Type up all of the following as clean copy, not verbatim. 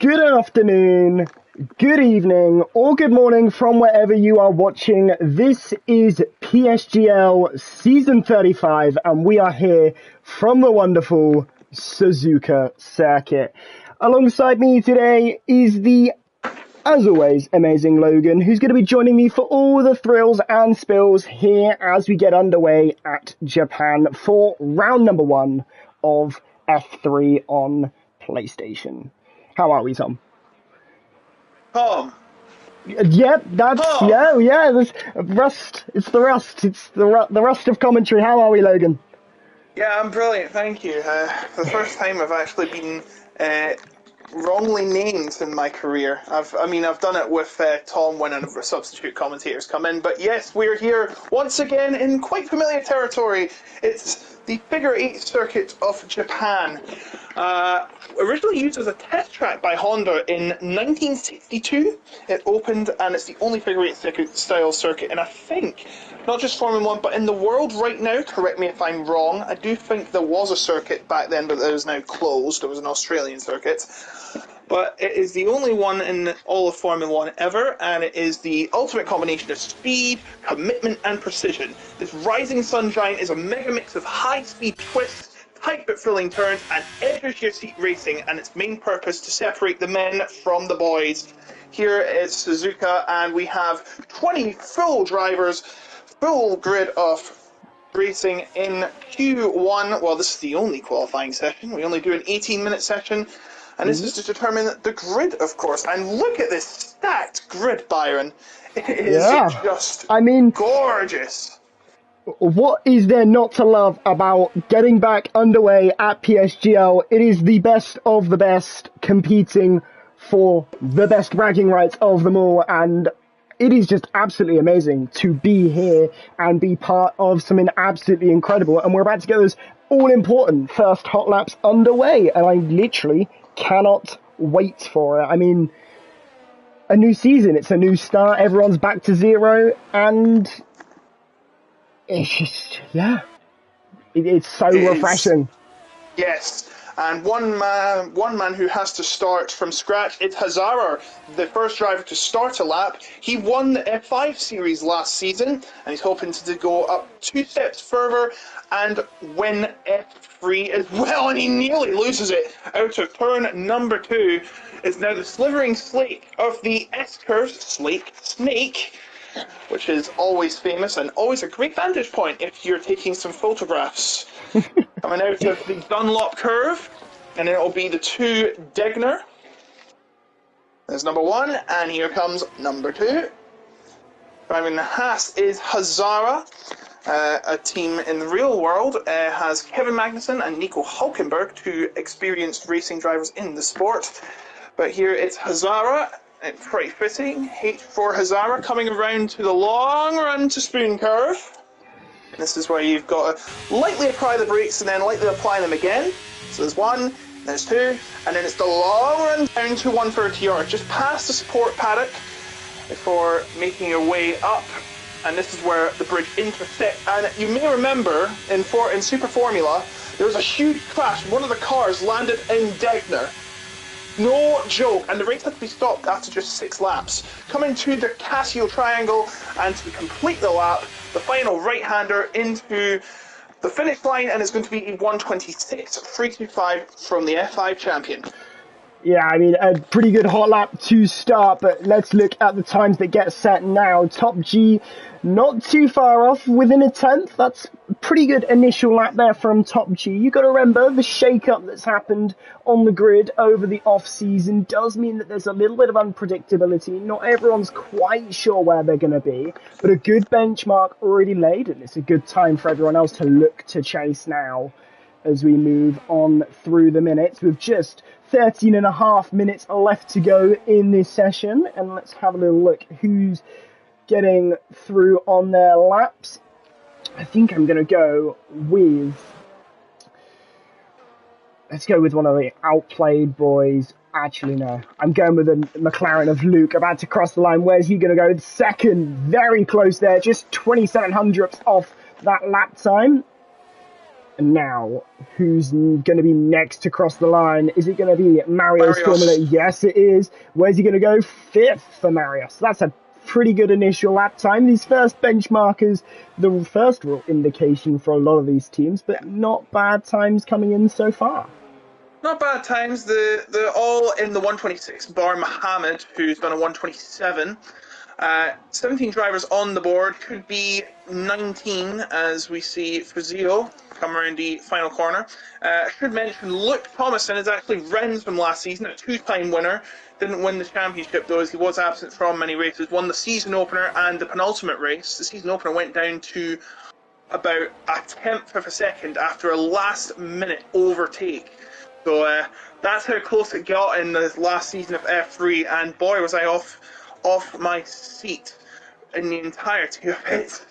Good afternoon, good evening, or good morning from wherever you are watching. This is PSGL Season 35, and we are here from the wonderful Suzuka circuit. Alongside me today is the, as always, amazing Logan, who's going to be joining me for all the thrills and spills here as we get underway at Japan for round number 1 of F3 on PlayStation. How are we, Tom? Tom. Yep, that's Tom. yeah. There's rust. It's the rust. It's the rust of commentary. How are we, Logan? Yeah, I'm brilliant, thank you. For the first time I've actually been wrongly named in my career. I've done it with Tom when a substitute commentators come in, but yes, we're here once again in quite familiar territory. It's the Figure 8 circuit of Japan. Originally used as a test track by Honda in 1962, it opened, and it's the only Figure 8 style circuit, and I think not just Formula 1, but in the world right now, correct me if I'm wrong, I do think there was a circuit back then, but it is now closed. It was an Australian circuit. But it is the only one in all of Formula 1 ever, and it is the ultimate combination of speed, commitment, and precision. This Rising Sun Giant is a mega mix of high-speed twists, tight but thrilling turns, and edge-of-your-seat racing, and its main purpose to separate the men from the boys. Here is Suzuka, and we have 20 full drivers, full grid of racing in Q1. Well, this is the only qualifying session. We only do an 18-minute session, and this is to determine the grid, of course. And look at this stacked grid, Byron. It is just gorgeous. What is there not to love about getting back underway at PSGL? It is the best of the best competing for the best bragging rights of them all, and it is just absolutely amazing to be here and be part of something absolutely incredible. And we're about to get those all-important first hot laps underway, and I literally cannot wait for it. I mean, a new season, it's a new start, everyone's back to zero, and it's just, it's so refreshing. Yes. And one man who has to start from scratch, it's Hazara, the first driver to start a lap. He won the F5 series last season, and he's hoping to go up 2 steps further and win F3 as well, and he nearly loses it out of turn number 2. It's now the slithering slate of the S-curve snake, which is always famous and always a great vantage point if you're taking some photographs. Coming out of the Dunlop curve, and it'll be the 2 Degner. There's number 1, and here comes number 2. Driving the Haas is Hazara. A team in the real world has Kevin Magnussen and Nico Hulkenberg, 2 experienced racing drivers in the sport. But here it's Hazara. It's pretty fitting. H for Hazara coming around to the long run to spoon curve. This is where you've got to lightly apply the brakes and then lightly apply them again. So there's 1, there's 2, and then it's the long run down to 130R, just past the support paddock before making your way up. And this is where the bridge intersects. And you may remember in Super Formula, there was a huge crash. One of the cars landed in Degner. No joke, and the race had to be stopped after just 6 laps. Coming to the Casio Triangle, and to complete the lap, the final right-hander into the finish line, and it's going to be a 1:26.325 from the F5 champion. Yeah, I mean, a pretty good hot lap to start, but let's look at the times that get set now. Top G, not too far off, within a 10th. That's a pretty good initial lap there from Top G. You got to remember, the shake-up that's happened on the grid over the off-season does mean that there's a little bit of unpredictability. Not everyone's quite sure where they're going to be, but a good benchmark already laid, and it's a good time for everyone else to look to chase now as we move on through the minutes. With just 13 and a half minutes left to go in this session, and let's have a little look who's getting through on their laps. I think I'm going to go with, let's go with one of the outplayed boys. Actually, no, I'm going with the McLaren of Luke, about to cross the line. Where's he going to go? Second, very close there, just 27 hundredths off that lap time. And now, who's going to be next to cross the line? Is it going to be Marius Formula? Barrios. Yes, it is. Where's he going to go? Fifth for Marius. That's a pretty good initial lap time. These first benchmarkers, the first real indication for a lot of these teams, but not bad times coming in so far. Not bad times. The all in the 126 bar Mohammed, who's done a 127. 17 drivers on the board, could be 19 as we see Fazio come around the final corner. I should mention Luke Thomason is actually Rennes from last season, a two-time winner. Didn't win the championship though, as he was absent from many races. Won the season opener and the penultimate race. The season opener went down to about a tenth of a second after a last-minute overtake. So that's how close it got in the last season of F3, and boy was I off my seat in the entirety of it.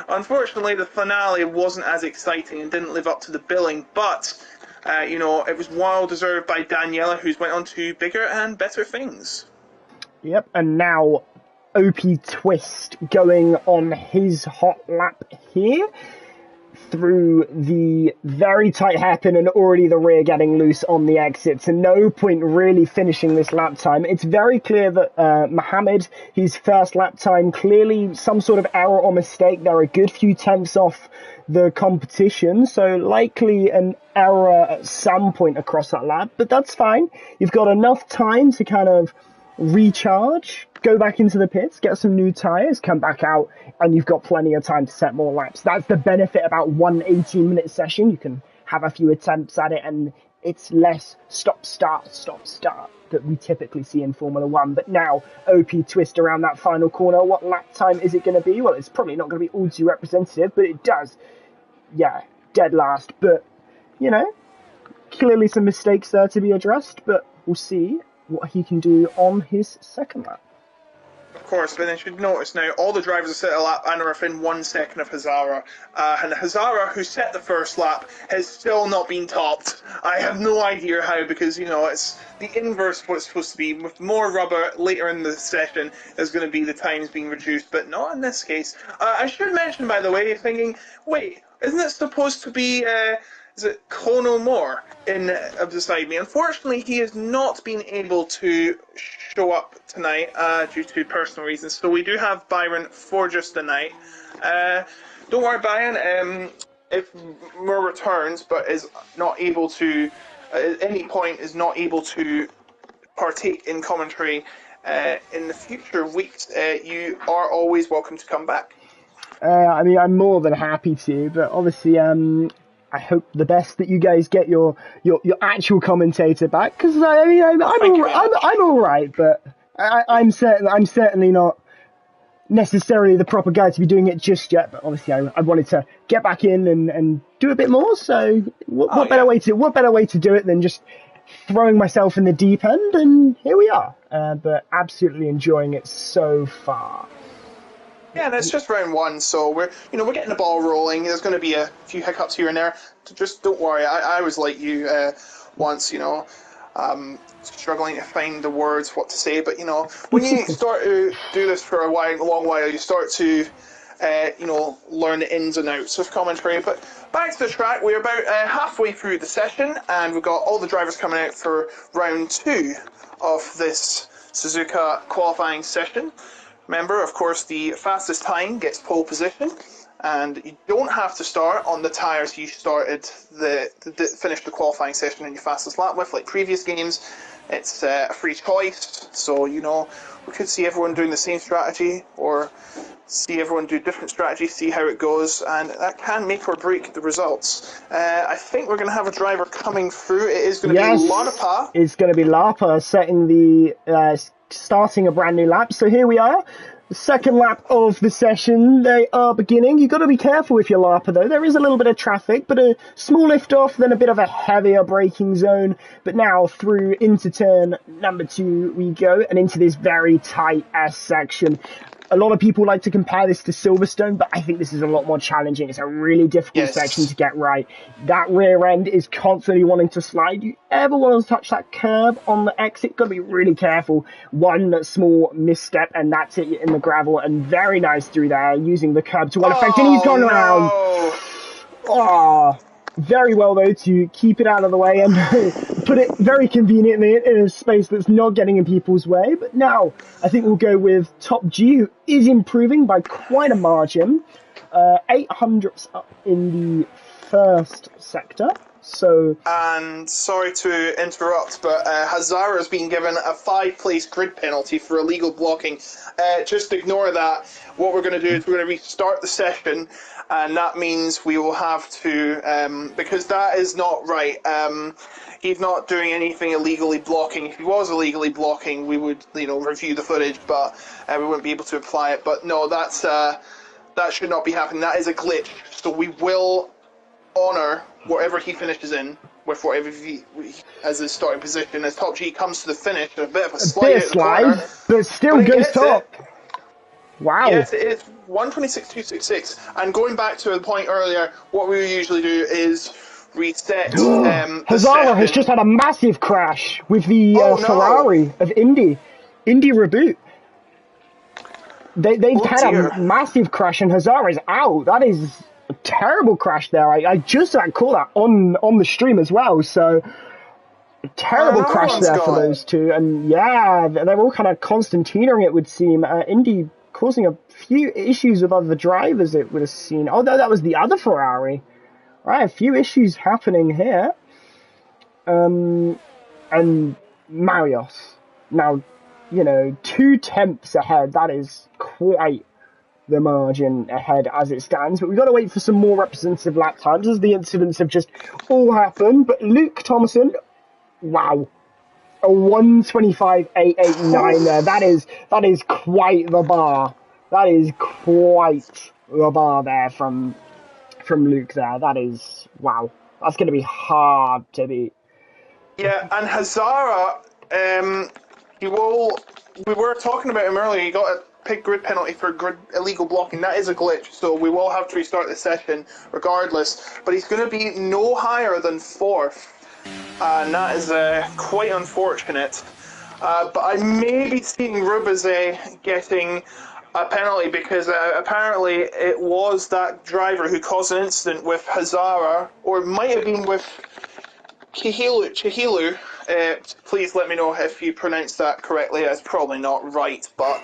Unfortunately, the finale wasn't as exciting and didn't live up to the billing, but it was well deserved by Daniela, who's went on to bigger and better things. Yep, and now OP Twist going on his hot lap here through the very tight hairpin and already the rear getting loose on the exit. So no point really finishing this lap time. It's very clear that Mohammed, his first lap time, clearly some sort of error or mistake. They're a good few tenths off the competition, so likely an error at some point across that lap, but that's fine. You've got enough time to kind of recharge, go back into the pits, get some new tyres, come back out, and you've got plenty of time to set more laps. That's the benefit about one 18-minute session. You can have a few attempts at it, and it's less stop-start that we typically see in Formula 1. But now, OP Twist around that final corner. What lap time is it going to be? Well, it's probably not going to be all too representative, but it does. Yeah, dead last. But, clearly some mistakes there to be addressed, but we'll see what he can do on his second lap. Of course, but then you should notice now all the drivers have set a lap and are within 1 second of Hazara. And Hazara, who set the first lap, has still not been topped. I have no idea how, because, it's the inverse of what it's supposed to be. With more rubber later in the session, there's going to be the times being reduced, but not in this case. I should mention, by the way, thinking, wait, isn't it supposed to be... is it Kono Moore beside me? Unfortunately, he has not been able to show up tonight due to personal reasons. So we do have Byron for just the night. Don't worry, Byron. If Moore returns but is not able to, at any point, is not able to partake in commentary in the future weeks, you are always welcome to come back. I'm more than happy to, but obviously, I hope the best that you guys get your actual commentator back, because I'm all right, but I'm certainly not necessarily the proper guy to be doing it just yet. But obviously, I wanted to get back in and do a bit more. So what better way to do it than just throwing myself in the deep end? And here we are. But absolutely enjoying it so far. Yeah, and it's just round one, so we're getting the ball rolling. There's going to be a few hiccups here and there. Just don't worry. I was like you once, struggling to find the words, what to say. But when you start to do this for a long while, you start to learn the ins and outs of commentary. But back to the track, we're about halfway through the session, and we've got all the drivers coming out for round 2 of this Suzuka qualifying session. Remember, of course, the fastest time gets pole position, and you don't have to start on the tyres you started finished the qualifying session in your fastest lap with, like previous games. It's a free choice, so we could see everyone doing the same strategy, or see everyone do different strategies, see how it goes, and that can make or break the results. I think we're going to have a driver coming through. It is going to be Lapa. It's going to be Lapa starting a brand new lap. So here we are, the second lap of the session. They are beginning. You've got to be careful with your Lapa though. There is a little bit of traffic, but a small lift off, then a bit of a heavier braking zone. But now through into turn number 2 we go, and into this very tight S section. A lot of people like to compare this to Silverstone, but I think this is a lot more challenging. It's a really difficult section to get right. That rear end is constantly wanting to slide. You ever want to touch that curb on the exit, got to be really careful. One small misstep, and that's it in the gravel, and very nice through there, using the curb to one effect, and he's gone around. Oh, very well, though, to keep it out of the way and put it very conveniently in a space that's not getting in people's way. But now, I think we'll go with Top G, who is improving by quite a margin. 800s up in the first sector. So, And sorry to interrupt, but Hazara has been given a 5-place grid penalty for illegal blocking. Just ignore that. What we're going to do is we're going to restart the session, and that means we will have to, because that is not right. He's not doing anything illegally blocking. If he was illegally blocking, we would, review the footage, but we wouldn't be able to apply it. But no, that should not be happening. That is a glitch. So we will honour whatever he finishes in with whatever he as his starting position. As Top G comes to the finish, a bit of a slide out the corner, but still goes top. It. Wow. Yes, it is 126.266. And going back to the point earlier, what we usually do is reset. Hazara has just had a massive crash with the Ferrari of Indy reboot. They've had a massive crash and Hazara's out. That is a terrible crash there. I just caught that on the stream as well. So a terrible crash there for those two. And yeah, they're all kind of Constantinoing, it would seem. Indy causing a few issues with other drivers, it would have seen. Oh, no, that was the other Ferrari. Right, a few issues happening here. And Marios. Now, 2 tenths ahead. That is quite the margin ahead as it stands. But we've got to wait for some more representative lap times as the incidents have just all happened. But Luke Thomason, wow. A 125.889 there. That is quite the bar. That is quite the bar there from Luke there. That is, wow. That's going to be hard to beat. Yeah, and Hazara, we were talking about him earlier. He got a pick grid penalty for illegal blocking. That is a glitch, so we will have to restart the session regardless. But he's going to be no higher than 4th, and that is quite unfortunate. But I may be seeing Rubaze getting a penalty because apparently it was that driver who caused an incident with Hazara, or it might have been with Chihilu. Please let me know if you pronounced that correctly. That's probably not right, but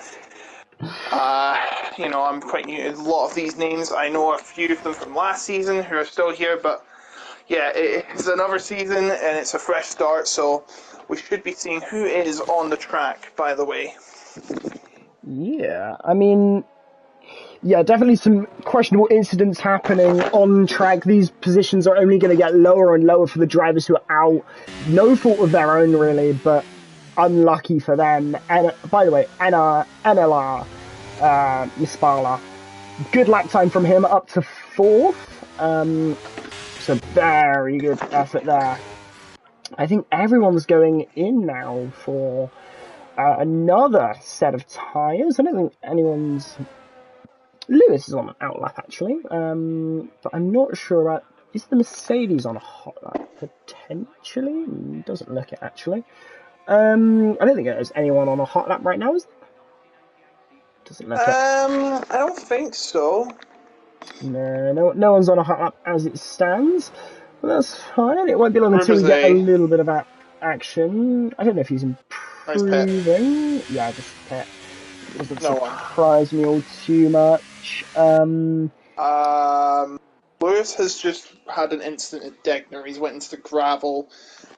I'm quite new to a lot of these names. I know a few of them from last season who are still here, but yeah, it's another season and it's a fresh start, so we should be seeing who is on the track, by the way. Yeah, I mean, yeah, definitely some questionable incidents happening on track. These positions are only going to get lower and lower for the drivers who are out. No fault of their own, really, but unlucky for them. And by the way, NLR Mispala, good lap time from him, up to 4th. So very good effort there. I think everyone's going in now for another set of tyres. I don't think anyone's... Lewis is on an outlap, actually. But I'm not sure about... Is the Mercedes on a hot lap? Potentially? Doesn't look it, actually. I don't think there's anyone on a hot lap right now, is there? Doesn't look it. I don't think so. No one's on a hot lap as it stands. Well, that's fine. It won't be long until we get a little bit of action. I don't know if he's improving. Nice yeah, just pet. It doesn't surprise me all too much. Lewis has just had an incident at Degner. He's went into the gravel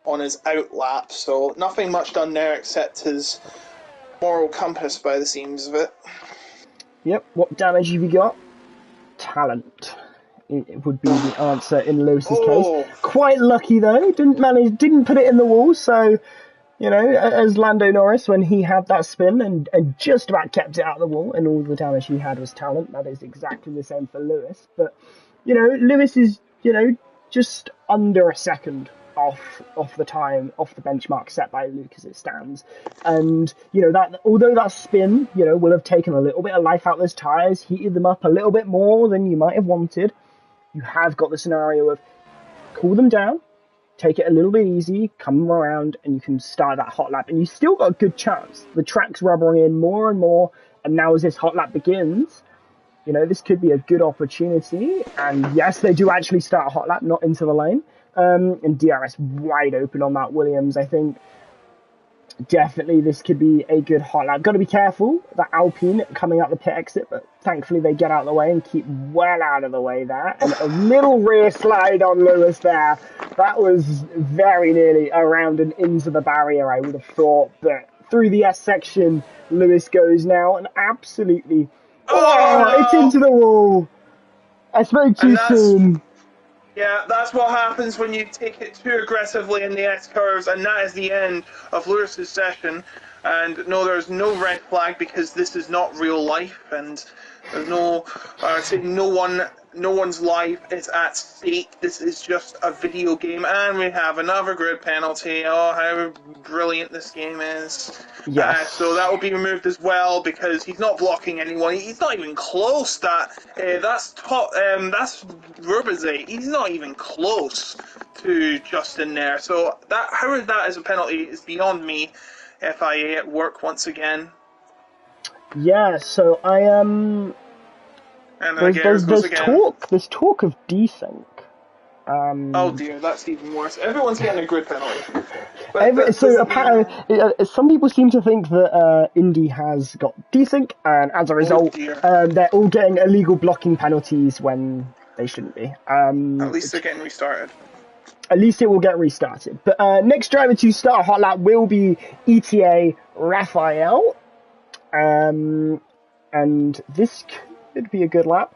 on his out lap, so nothing much done there except his moral compass by the seams of it. Yep, what damage have you got? Talent. It would be the answer in Lewis's case. Quite lucky though, didn't put it in the wall, so as Lando Norris when he had that spin and just about kept it out of the wall and all the damage he had was talent. That is exactly the same for Lewis. But Lewis is just under a second off the time, off the benchmark set by Luke as it stands. And that although that spin will have taken a little bit of life out of those tyres, heated them up a little bit more than you might have wanted, you have got the scenario of cool them down, take it a little bit easy, come around, and you can start that hot lap, and you still got a good chance. The track's rubbering in more and more, and now as this hot lap begins, you know, this could be a good opportunity. And yes, they do actually start a hot lap, not into the lane. And DRS wide open on that Williams. I think definitely this could be a good hot lap. Got to be careful, that Alpine coming out the pit exit, but thankfully they get out of the way and keep well out of the way there. And a little rear slide on Lewis there. That was very nearly around and into the barrier, I would have thought. But through the S section, Lewis goes now and absolutely... Oh, it's into the wall. I spoke too soon. Yeah, that's what happens when you take it too aggressively in the S-curves, and that is the end of Lewis's session. And no, there's no red flag because this is not real life, and there's no, no one's life is at stake. This is just a video game, and we have another grid penalty. Oh, how brilliant this game is! Yes. So that will be removed as well because he's not blocking anyone. He's not even close. That's Rubizet. He's not even close to Justin there. So how that is a penalty is beyond me. FIA at work once again. Yeah, so And there's talk of desync. Oh dear, that's even worse. Everyone's getting a grid penalty. Apparently, some people seem to think that Indy has got desync, and as a result, they're all getting illegal blocking penalties when they shouldn't be. At least they're getting restarted. At least it will get restarted. But next driver to start a hot lap will be ETA Raphael. And this could be a good lap.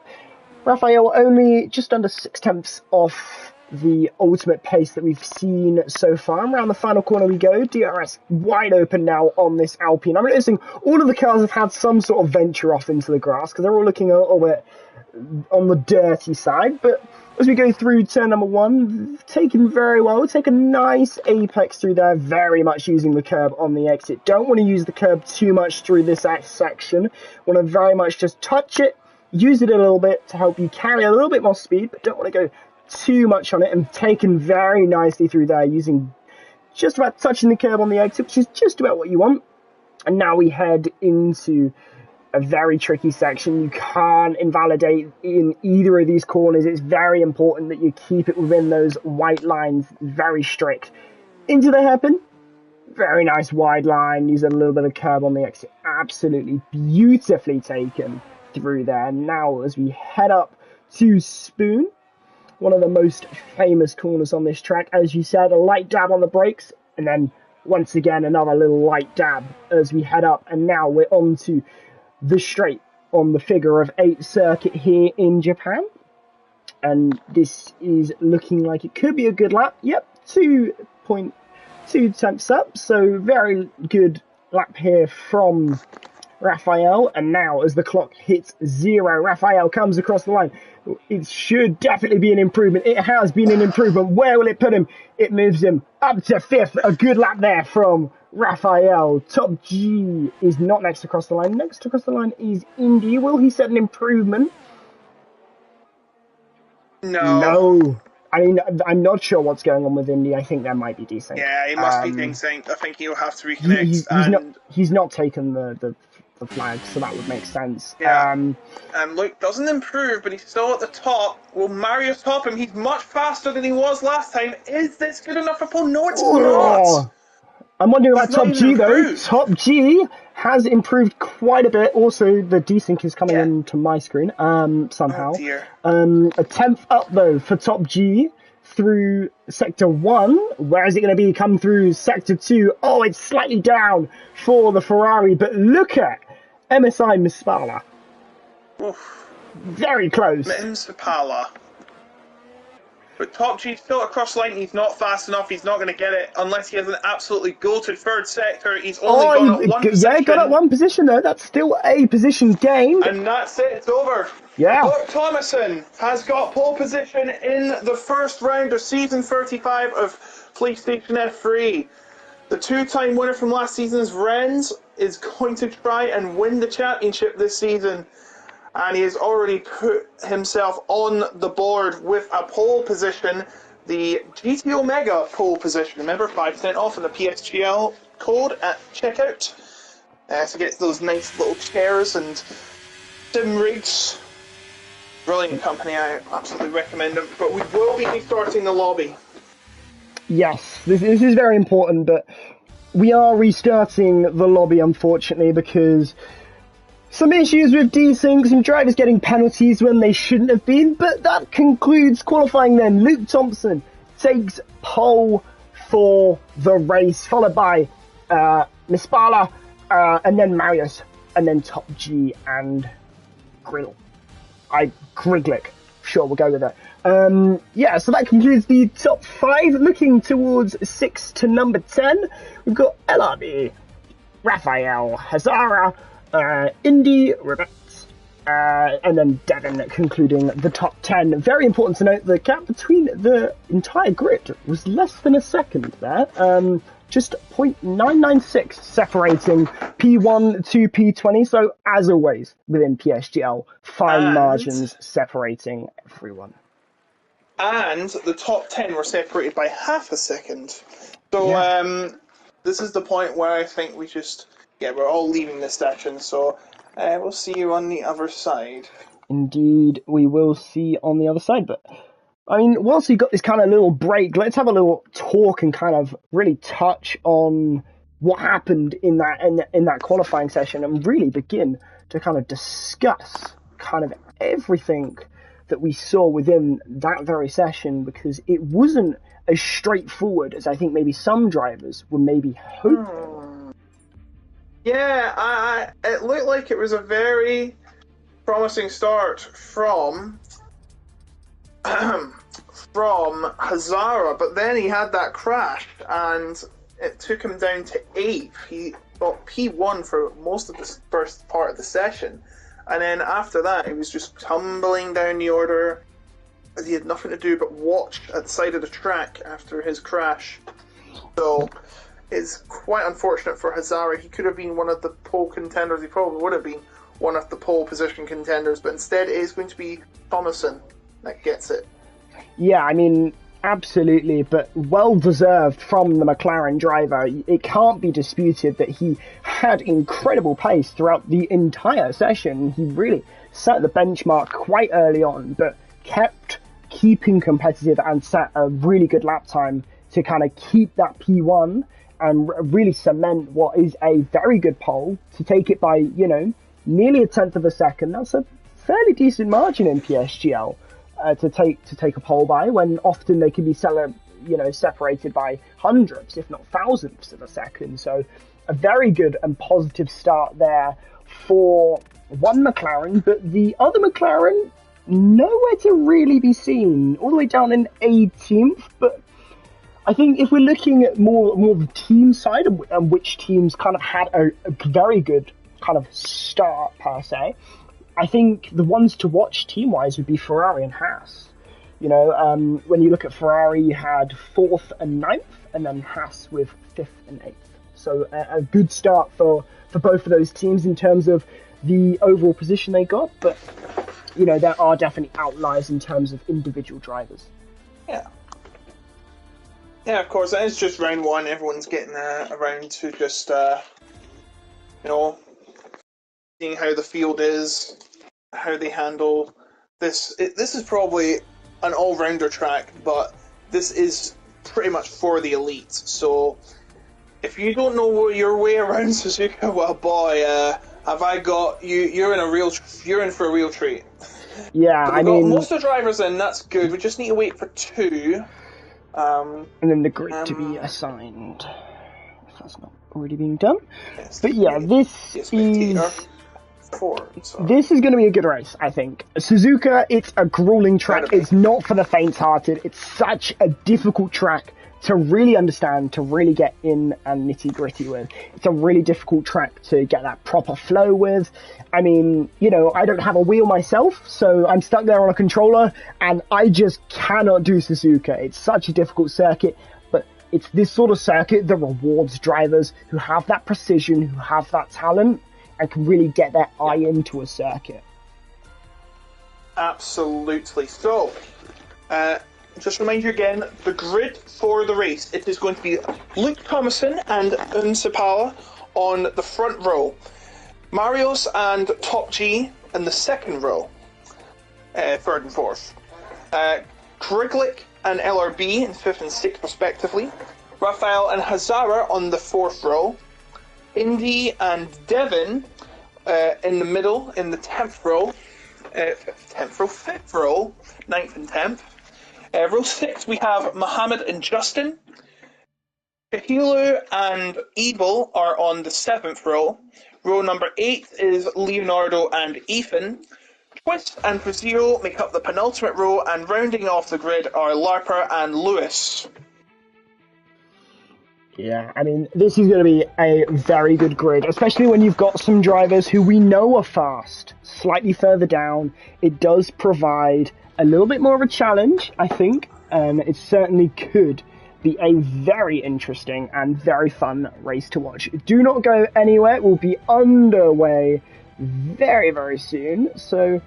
Raphael only just under 6/10 off the ultimate pace that we've seen so far. Around the final corner we go. DRS wide open now on this Alpine. I'm noticing all of the cars have had some sort of venture off into the grass because they're all looking a little bit on the dirty side. But as we go through turn number 1, taken very well. Take a nice apex through there, very much using the curb on the exit. Don't want to use the curb too much through this section. Want to very much just touch it, use it a little bit to help you carry a little bit more speed, but don't want to go too much on it. And taken very nicely through there, using just about touching the curb on the exit, which is just about what you want. And now we head into a very tricky section. You can't invalidate in either of these corners. It's very important that you keep it within those white lines, very strict. Into the hairpin, very nice wide line, use a little bit of curb on the exit. Absolutely beautifully taken through there. Now as we head up to Spoon, one of the most famous corners on this track, as you said, a light dab on the brakes, and then once again another little light dab as we head up, and now we're on to the straight on the figure of 8 circuit here in Japan. And this is looking like it could be a good lap. Yep, 2.2 tenths up, so very good lap here from Raphael. And now as the clock hits 0, Raphael comes across the line. It should definitely be an improvement. It has been an improvement. Where will it put him? It moves him up to 5th. A good lap there from Raphael. Top G is not next across the line. Next across the line is Indy. Will he set an improvement? No. I mean, I'm not sure what's going on with Indy. I think there might be desync. Yeah, he must be desync. I think he'll have to reconnect. He's not taken the flag, so that would make sense. Yeah. And Luke doesn't improve, but he's still at the top. Will Marius top him? He's much faster than he was last time. Is this good enough for Paul? No, it's not. I'm wondering about Top G though. Top G has improved quite a bit. Also, the desync is coming into my screen somehow. Oh dear. A 10th up though for Top G through sector 1. Where is it going to be? Come through sector 2. Oh, it's slightly down for the Ferrari, but look at MSI Mispala. Oof. Very close. Mispala. But Top G's still across the line. He's not fast enough. He's not going to get it unless he has an absolutely goated third sector. He's only gone at 1 position. Yeah, got at 1 position though. That's still a position gained. And that's it. It's over. Yeah. Luke Thomason has got pole position in the first round of season 35 of PlayStation F3. The 2-time winner from last season's Rennes is going to try and win the championship this season. And he has already put himself on the board with a pole position, the GT Omega pole position. Remember, 5% off in the PSGL code at checkout to get those nice little chairs and sim rigs Brilliant company, I absolutely recommend them. But we will be restarting the lobby. Yes, this is very important, but we are restarting the lobby, unfortunately, because some issues with desync, some drivers getting penalties when they shouldn't have been, but that concludes qualifying then. Luke Thompson takes pole for the race, followed by Mispala, and then Marius, and then Top G and Griglick. Sure, we'll go with that. So that concludes the top 5. Looking towards 6 to number 10, we've got LRB, Raphael, Hazara, Indy, Rebet, and then Devon concluding the top 10. Very important to note, the gap between the entire grid was less than a second there. Just 0.996 separating P1 to P20. So, as always, within PSGL, fine margins separating everyone. And the top 10 were separated by half a second. So, this is the point where I think we're all leaving this session. So, we'll see you on the other side. Indeed, we will see on the other side, but I mean, whilst we got this kind of little break, let's have a little talk and kind of really touch on what happened in that qualifying session and really begin to kind of discuss kind of everything that we saw within that very session, because it wasn't as straightforward as I think maybe some drivers were maybe hoping. Yeah, it looked like it was a very promising start from Hazara, but then he had that crash and it took him down to 8th. He got P1 for most of the first part of the session, and then after that he was just tumbling down the order. He had nothing to do but watch at the side of the track after his crash. So it's quite unfortunate for Hazara. He could have been one of the pole contenders. He probably would have been one of the pole position contenders, but instead it is going to be Thomason that gets it. Yeah, I mean, absolutely, but well-deserved from the McLaren driver. It can't be disputed that he had incredible pace throughout the entire session. He really set the benchmark quite early on, but kept keeping competitive and set a really good lap time to kind of keep that P1 and really cement what is a very good pole to take it by, nearly a tenth of a second. That's a fairly decent margin in PSGL. To take a pole by, when often they can be separated by hundredths, if not thousandths of a second. So a very good and positive start there for one McLaren, but the other McLaren nowhere to really be seen, all the way down in 18th. But I think if we're looking at more the team side and which teams kind of had a very good kind of start per se, I think the ones to watch team-wise would be Ferrari and Haas. When you look at Ferrari, you had 4th and 9th, and then Haas with 5th and 8th. So a good start for both of those teams in terms of the overall position they got, but, there are definitely outliers in terms of individual drivers. Yeah. Yeah, of course, it's just round 1. Everyone's getting around to just, seeing how the field is, how they handle this. This is probably an all-rounder track, but this is pretty much for the elite. So if you don't know your way around Suzuka, well, boy, have I got you? You're in for a real treat. Yeah, got most of the drivers in. That's good. We just need to wait for 2. And then the grid to be assigned. If that's not already being done. Yes, but yeah, this is going to be a good race, I think. Suzuka, it's a grueling track. It's not for the faint-hearted. It's such a difficult track to really understand, to really get in and nitty-gritty with. It's a really difficult track to get that proper flow with. I mean, I don't have a wheel myself, so I'm stuck there on a controller, and I just cannot do Suzuka. It's such a difficult circuit, but it's this sort of circuit that rewards drivers who have that precision, who have that talent, and can really get their eye into a circuit. Absolutely. So, just remind you again, the grid for the race, it is going to be Luke Thomason and Unsapala on the front row, Marios and Top G in the second row, third and fourth. Kriglick and LRB in fifth and sixth, respectively. Raphael and Hazara on the fourth row. Indy and Devon in the middle, in the 10th row. Fifth row, 9th and 10th. Row 6, we have Mohammed and Justin. Kahilu and Ebel are on the 7th row. Row number 8 is Leonardo and Ethan. Twist and Fazio make up the penultimate row, and rounding off the grid are Larper and Lewis. Yeah, I mean, this is going to be a very good grid, especially when you've got some drivers who we know are fast. Slightly further down, it does provide a little bit more of a challenge, I think, and it certainly could be a very interesting and very fun race to watch. Do not go anywhere, we'll be underway very, very soon, so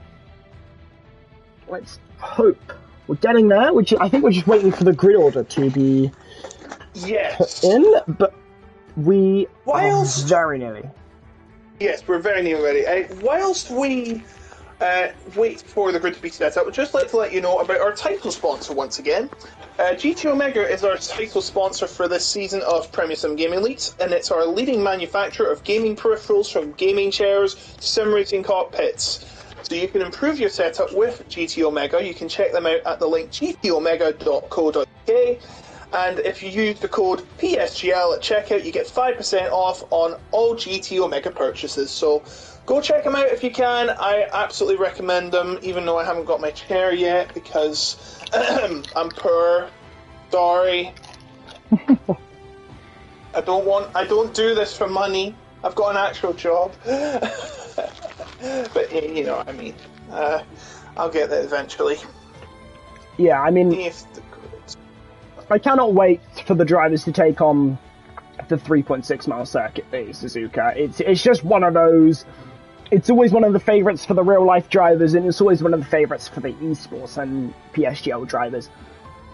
let's hope we're getting there. I think we're just waiting for the grid order to be Yes. in, but we are very nearly. Yes, we're very nearly ready. Whilst we wait for the grid to be set up, I'd just like to let you know about our title sponsor once again. GT Omega is our title sponsor for this season of Premier Sim Gaming Leagues, and it's our leading manufacturer of gaming peripherals, from gaming chairs to sim racing cockpits. So you can improve your setup with GT Omega. You can check them out at the link gtomega.co.uk. And if you use the code PSGL at checkout, you get 5% off on all GT Omega purchases. So go check them out if you can. I absolutely recommend them, even though I haven't got my chair yet because I'm poor. Sorry. I don't do this for money. I've got an actual job. But you know what I mean. I'll get there eventually. Yeah, I mean, I cannot wait for the drivers to take on the 3.6 mile circuit at Suzuka. It's just one of those. It's always one of the favourites for the real life drivers, and it's always one of the favourites for the esports and PSGL drivers.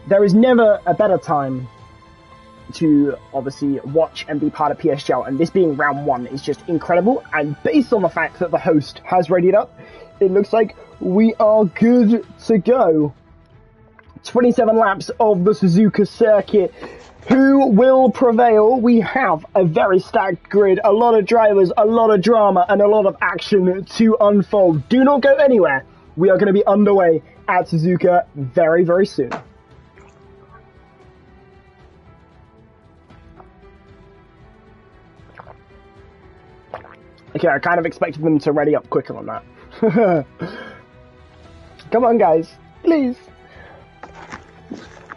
There is never a better time to obviously watch and be part of PSGL, and this being round 1 is just incredible. And based on the fact that the host has readied up, it looks like we are good to go. 27 laps of the Suzuka circuit. Who will prevail? We have a very stacked grid, a lot of drivers, a lot of drama, and a lot of action to unfold. Do not go anywhere. We are going to be underway at Suzuka very, very soon. Okay, I kind of expected them to ready up quicker on that. Come on, guys. Please.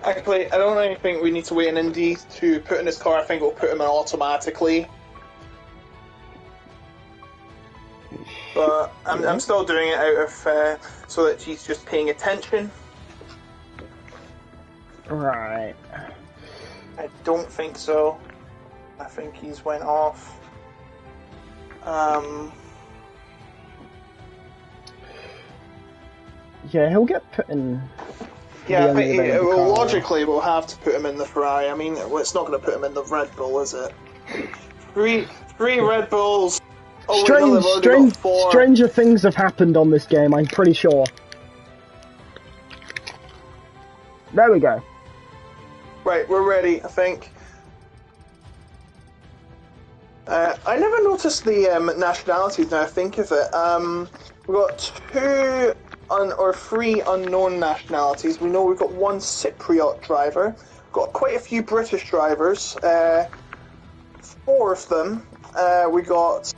Actually, I don't really think we need to wait on Indy to put in his car. I think we'll put him in automatically. But I'm still doing it out of so that he's just paying attention. Right. I don't think so. I think he's went off. Yeah, he'll get put in. Yeah, I think logically we'll have to put him in the Ferrari. I mean, it's not going to put him in the Red Bull, is it? Three Red Bulls. Oh, Stranger things have happened on this game, I'm pretty sure. There we go. Right, we're ready, I think. I never noticed the nationalities now I think of it. We've got 3 unknown nationalities. We know we've got 1 Cypriot driver. We've got quite a few British drivers. 4 of them. We got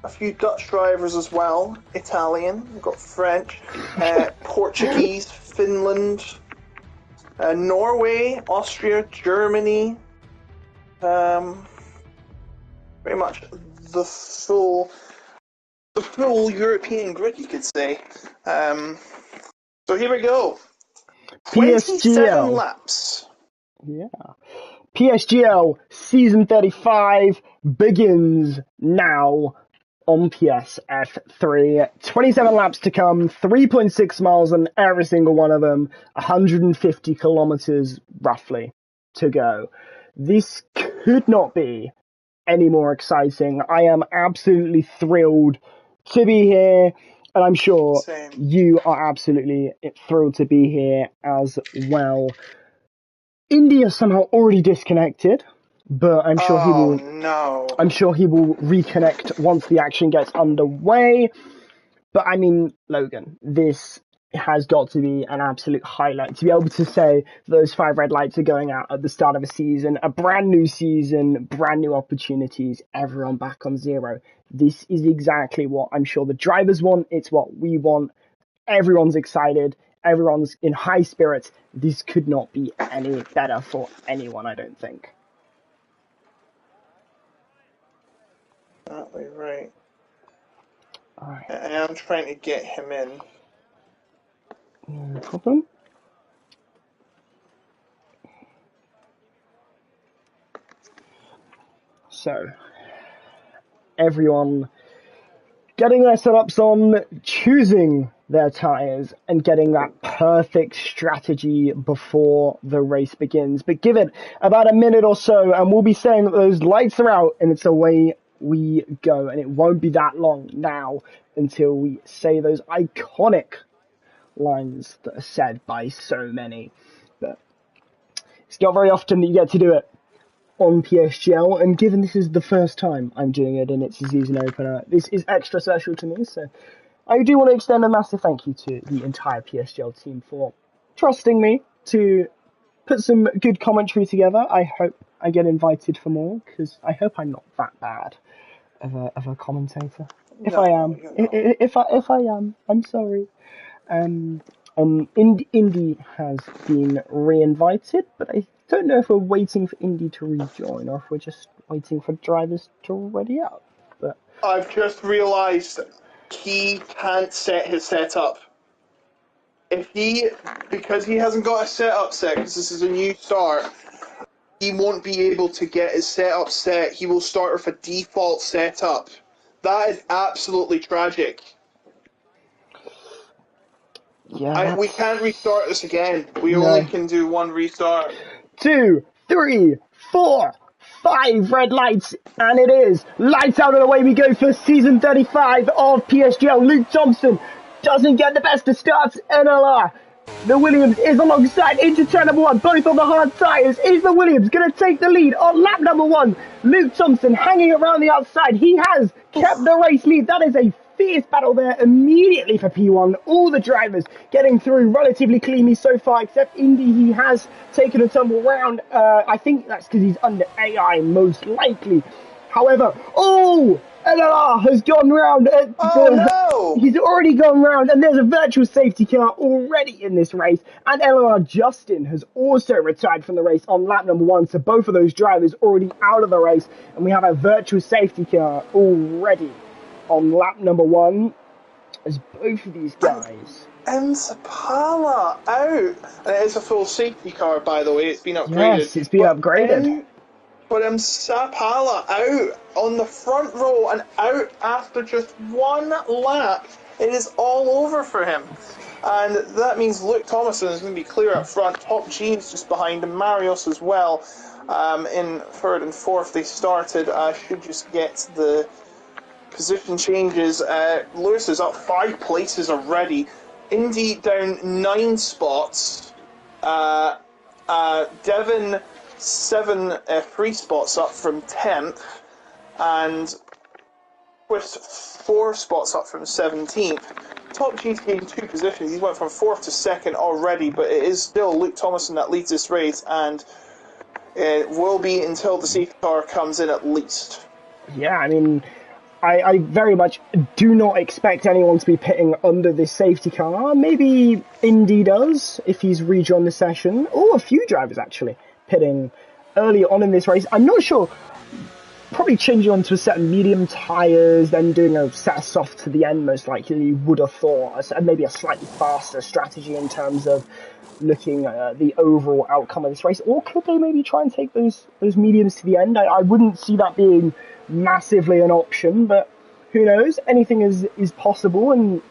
a few Dutch drivers as well. Italian. We've got French. Portuguese. Finland. Norway. Austria. Germany. Pretty much the full European grid, you could say. So here we go. 27 laps. Yeah. PSGL Season 35 begins now on PSF3. 27 laps to come, 3.6 miles on every single one of them, 150 kilometers roughly to go. This could not be any more exciting. I am absolutely thrilled to be here. And I'm sure Same. you are absolutely thrilled to be here as well. India somehow already disconnected, but I'm sure he Oh will. no. I'm sure he will reconnect once the action gets underway. But I mean, Logan, this has got to be an absolute highlight to be able to say those 5 red lights are going out at the start of a season, a brand new season, brand new opportunities, everyone back on zero. This is exactly what I'm sure the drivers want. It's what we want. Everyone's excited. Everyone's in high spirits. This could not be any better for anyone, I don't think. Exactly right. All right, I am trying to get him in. no problem. So, everyone getting their setups on, choosing their tyres, and getting that perfect strategy before the race begins. But give it about a minute or so, and we'll be saying that those lights are out, and it's away we go. And it won't be that long now until we say those iconic lines that are said by so many. But it's not very often that you get to do it on PSGL, and given this is the first time I'm doing it and it's a season opener, this is extra special to me, so I do want to extend a massive thank you to the entire PSGL team for trusting me to put some good commentary together. I hope I get invited for more, because I hope I'm not that bad of a commentator. If I No, am, you're not. if I am, I'm sorry. Um, Indy has been re-invited, but I don't know if we're waiting for Indy to rejoin or if we're just waiting for drivers to ready up. But I've just realised he can't set his setup. If he, because he hasn't got a setup set, because this is a new start, he won't be able to get his setup set. He will start with a default setup. That is absolutely tragic. yeah, We that's can't restart this again. We only no. can do one restart. 2, 3, 4, 5 red lights, and it is lights out and away we go for season 35 of PSGL. Luke Thompson doesn't get the best of starts. NLR. The Williams is alongside into turn number 1, both on the hard tyres. Is the Williams going to take the lead on lap number 1? Luke Thompson hanging around the outside. He has kept the race lead. That is a fierce battle there immediately for P1. All the drivers getting through relatively cleanly so far, except Indy. He has taken a tumble round. I think that's because he's under AI, most likely. However, LLR has gone round. Oh no! He's already gone round, and there's a virtual safety car already in this race. And LLR Justin has also retired from the race on lap number 1, so both of those drivers already out of the race, and we have a virtual safety car already on lap number 1 as both of these guys. And Sapala out. And it is a full safety car, by the way. It's been upgraded. Yes, it's been upgraded. But Sapala out on the front row and out after just one lap. It is all over for him. And that means Luke Thomason is going to be clear up front. Top G is just behind him. Marios as well. In third and fourth they started. Should just get the position changes. Lewis is up 5 places already. Indy down 9 spots. Devon 7 free spots up from 10th. And with 4 spots up from 17th. Top G's gained 2 positions. He went from 4th to 2nd already, but it is still Luke Thomason that leads this race, and it will be until the safety car comes in at least. Yeah, I mean, I very much do not expect anyone to be pitting under this safety car. Maybe Indy does, if he's rejoined the session, or a few drivers actually pitting early on in this race. I'm not sure. Probably changing onto a set of medium tyres, then doing a set of soft to the end, most likely you would have thought. Maybe a slightly faster strategy in terms of looking at the overall outcome of this race. Or could they maybe try and take those mediums to the end? I wouldn't see that being massively an option, but who knows? Anything is possible, and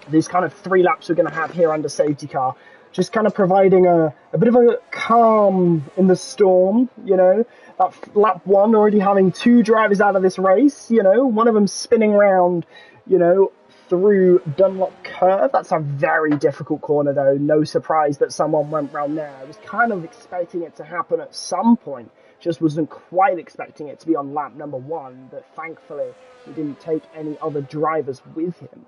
these kind of 3 laps we're going to have here under safety car, just kind of providing a bit of a calm in the storm, you know. That lap 1 already having 2 drivers out of this race, you know, one of them spinning around, you know, through Dunlop Curve. That's a very difficult corner, though. No surprise that someone went round there. I was kind of expecting it to happen at some point. Just wasn't quite expecting it to be on lap number 1, but thankfully he didn't take any other drivers with him.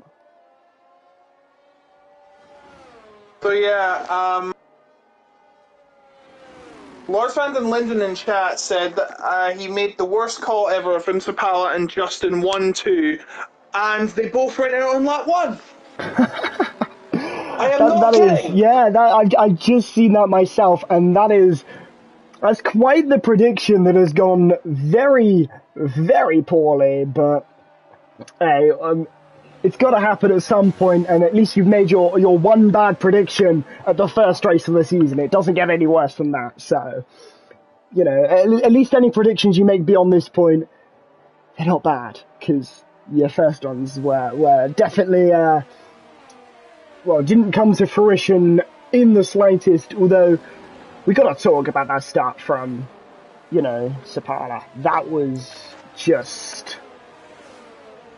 So yeah, Lord Van den Linden in chat said that he made the worst call ever of Impala and Justin 1-2, and they both went out on lap 1. I am not kidding. I've just seen that myself, and that's quite the prediction that has gone very, very poorly, but hey, it's got to happen at some point, and at least you've made your one bad prediction at the first race of the season. It doesn't get any worse than that, so, you know, at least any predictions you make beyond this point, they're not bad, because your first ones were definitely, didn't come to fruition in the slightest, although we got to talk about that start from, you know, Sepala. That was just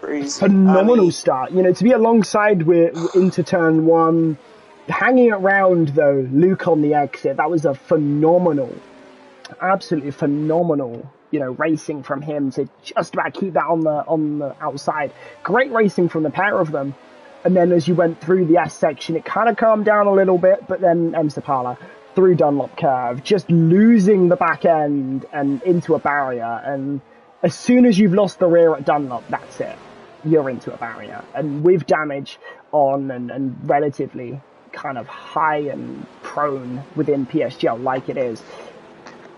crazy. Phenomenal start. You know, to be alongside into turn 1, hanging around, though, Luke on the exit, that was a absolutely phenomenal, you know, racing from him to just about keep that on the outside. Great racing from the pair of them. And then as you went through the S section, it kind of calmed down a little bit, but then Sepala through Dunlop Curve, just losing the back end and into a barrier. And as soon as you've lost the rear at Dunlop, that's it. You're into a barrier. And with damage on and relatively kind of high and prone within PSGL like it is,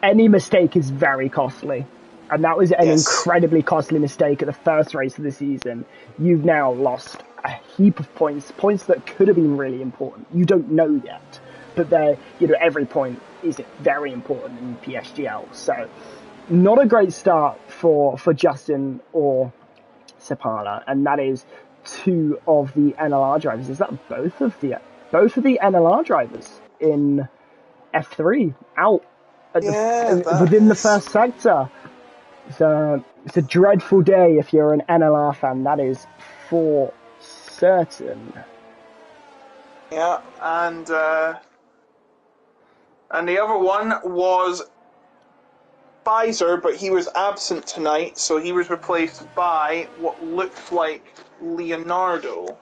any mistake is very costly. And that was an incredibly costly mistake at the first race of the season. You've now lost a heap of points that could have been really important. You don't know yet. But every point is very important in PSGL. So not a great start for Justin or Sepala, and that is 2 of the NLR drivers. Is that both of the NLR drivers in F3 out within the first sector? So it's a dreadful day if you're an NLR fan. That is for certain. Yeah, and the other one was Pfizer, but he was absent tonight, so he was replaced by what looked like Leonardo.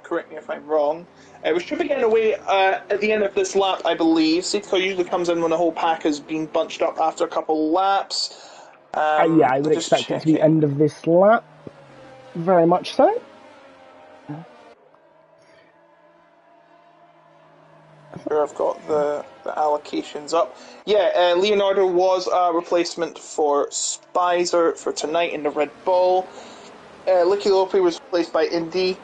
Correct me if I'm wrong. We should be getting away at the end of this lap, I believe. Sitko usually comes in when the whole pack has been bunched up after a couple laps. I would expect it to be end of this lap. Very much so. Sure, I've got the allocations up. Yeah, Leonardo was a replacement for Spicer for tonight in the Red Bull. Licky Lope was replaced by Indy,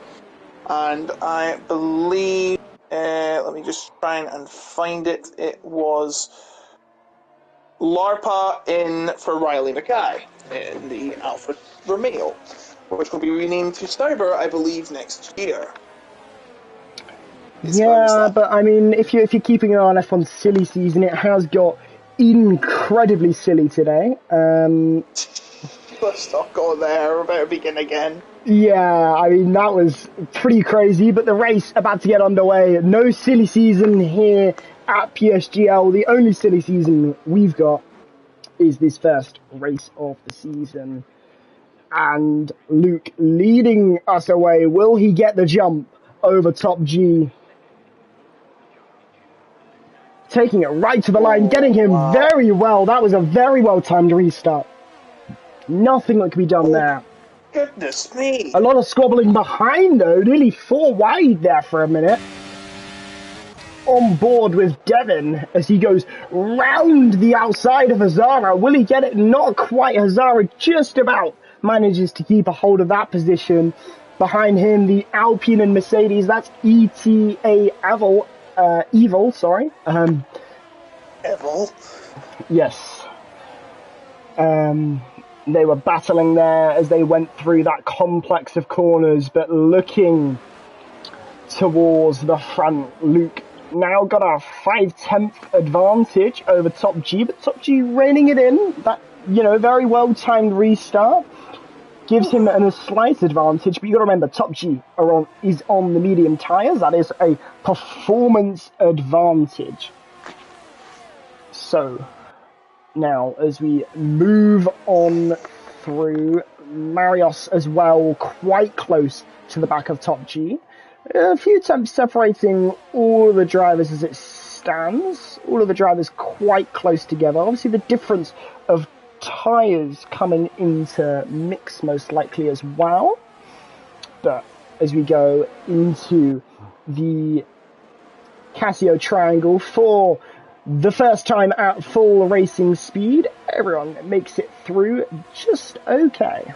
and I believe, let me just try and find it, it was Larpa in for Riley Mackay in the Alfa Romeo, which will be renamed to Sauber, I believe, next year. Yeah, but I mean, if you're keeping an eye on F1's silly season, it has got incredibly silly today. Let's not go there. We're about to begin again. Yeah, I mean, that was pretty crazy, but the race about to get underway. No silly season here at PSGL. The only silly season we've got is this first race of the season. And Luke leading us away. Will he get the jump over Top G? Taking it right to the line, getting him very well. That was a very well-timed restart. Nothing that could be done there. Goodness me. A lot of squabbling behind, though. Nearly 4 wide there for a minute. On board with Devon as he goes round the outside of Hazara. Will he get it? Not quite. Hazara just about manages to keep a hold of that position. Behind him, the Alpine and Mercedes. That's ETA Evil, sorry. Evil? Yes. They were battling there as they went through that complex of corners, but looking towards the front. Luke now got a 5/10 advantage over Top G, but Top G reining it in. That, very well-timed restart. gives him a slight advantage, but you got to remember, Top G is on the medium tyres. That is a performance advantage. So, now, as we move on through, Marios as well, quite close to the back of Top G. A few attempts separating all of the drivers as it stands. All of the drivers quite close together. Obviously, the difference of tyres coming into mix most likely as well. But as we go into the Casio Triangle for the first time at full racing speed, everyone makes it through just okay.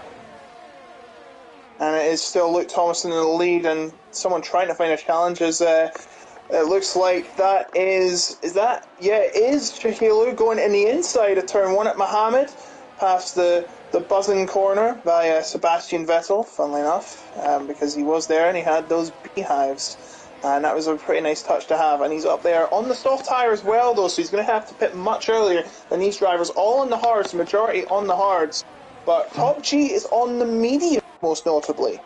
And it is still Luke Thomason in the lead, and someone trying to find a challenge as it looks like that is Shahilu going in the inside of turn 1 at Mohammed, past the buzzing corner by Sebastian Vettel, funnily enough, because he was there and he had those beehives. And that was a pretty nice touch to have. And he's up there on the soft tyre as well, though, so he's going to have to pit much earlier than these drivers. All on the hards, the majority on the hards. But Top G is on the medium, most notably.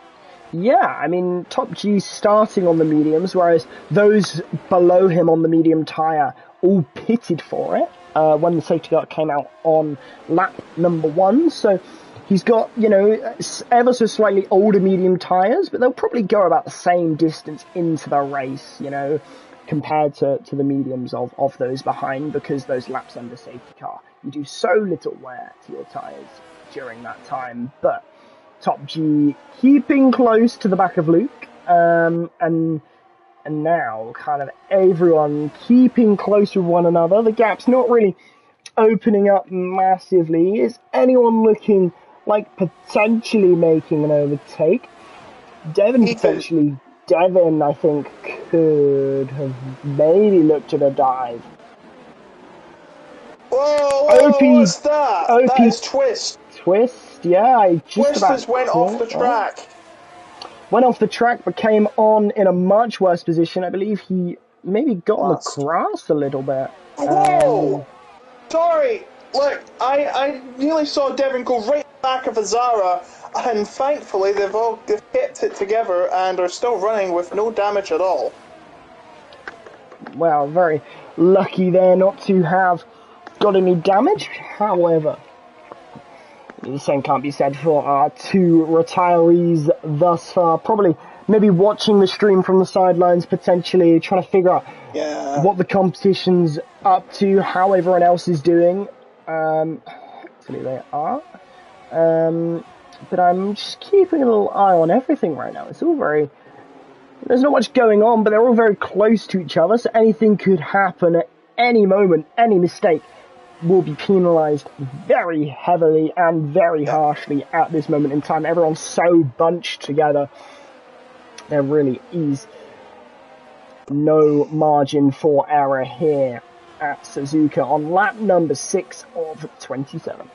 Yeah, I mean, Top G starting on the mediums, whereas those below him on the medium tyre all pitted for it when the safety car came out on lap number 1. So he's got, ever so slightly older medium tyres, but they'll probably go about the same distance into the race, compared to the mediums of those behind, because those laps under safety car, you do so little wear to your tyres during that time. But Top G keeping close to the back of Luke, and now kind of everyone keeping close with one another. The gap's not really opening up massively. Is anyone looking like potentially making an overtake? Devin, I think, could have maybe looked at a dive. Whoa, what's that? That is Twist. Twist, yeah. Twist just went off the track. Went off the track, but came on in a much worse position. I believe he maybe got on the grass a little bit. Whoa! Sorry, look, I nearly saw Devin go right back of Azara, and thankfully they've kept it together and are still running with no damage at all. Well, very lucky there not to have got any damage. However, the same can't be said for our two retirees thus far. Probably maybe watching the stream from the sidelines, potentially trying to figure out what the competition's up to, how everyone else is doing. Hopefully they are. But I'm just keeping a little eye on everything right now. It's all very... There's not much going on, but they're all very close to each other, so anything could happen at any moment. Any mistake will be penalised very heavily and very harshly at this moment in time. Everyone's so bunched together. There really is no margin for error here at Suzuka on lap number 6 of 27.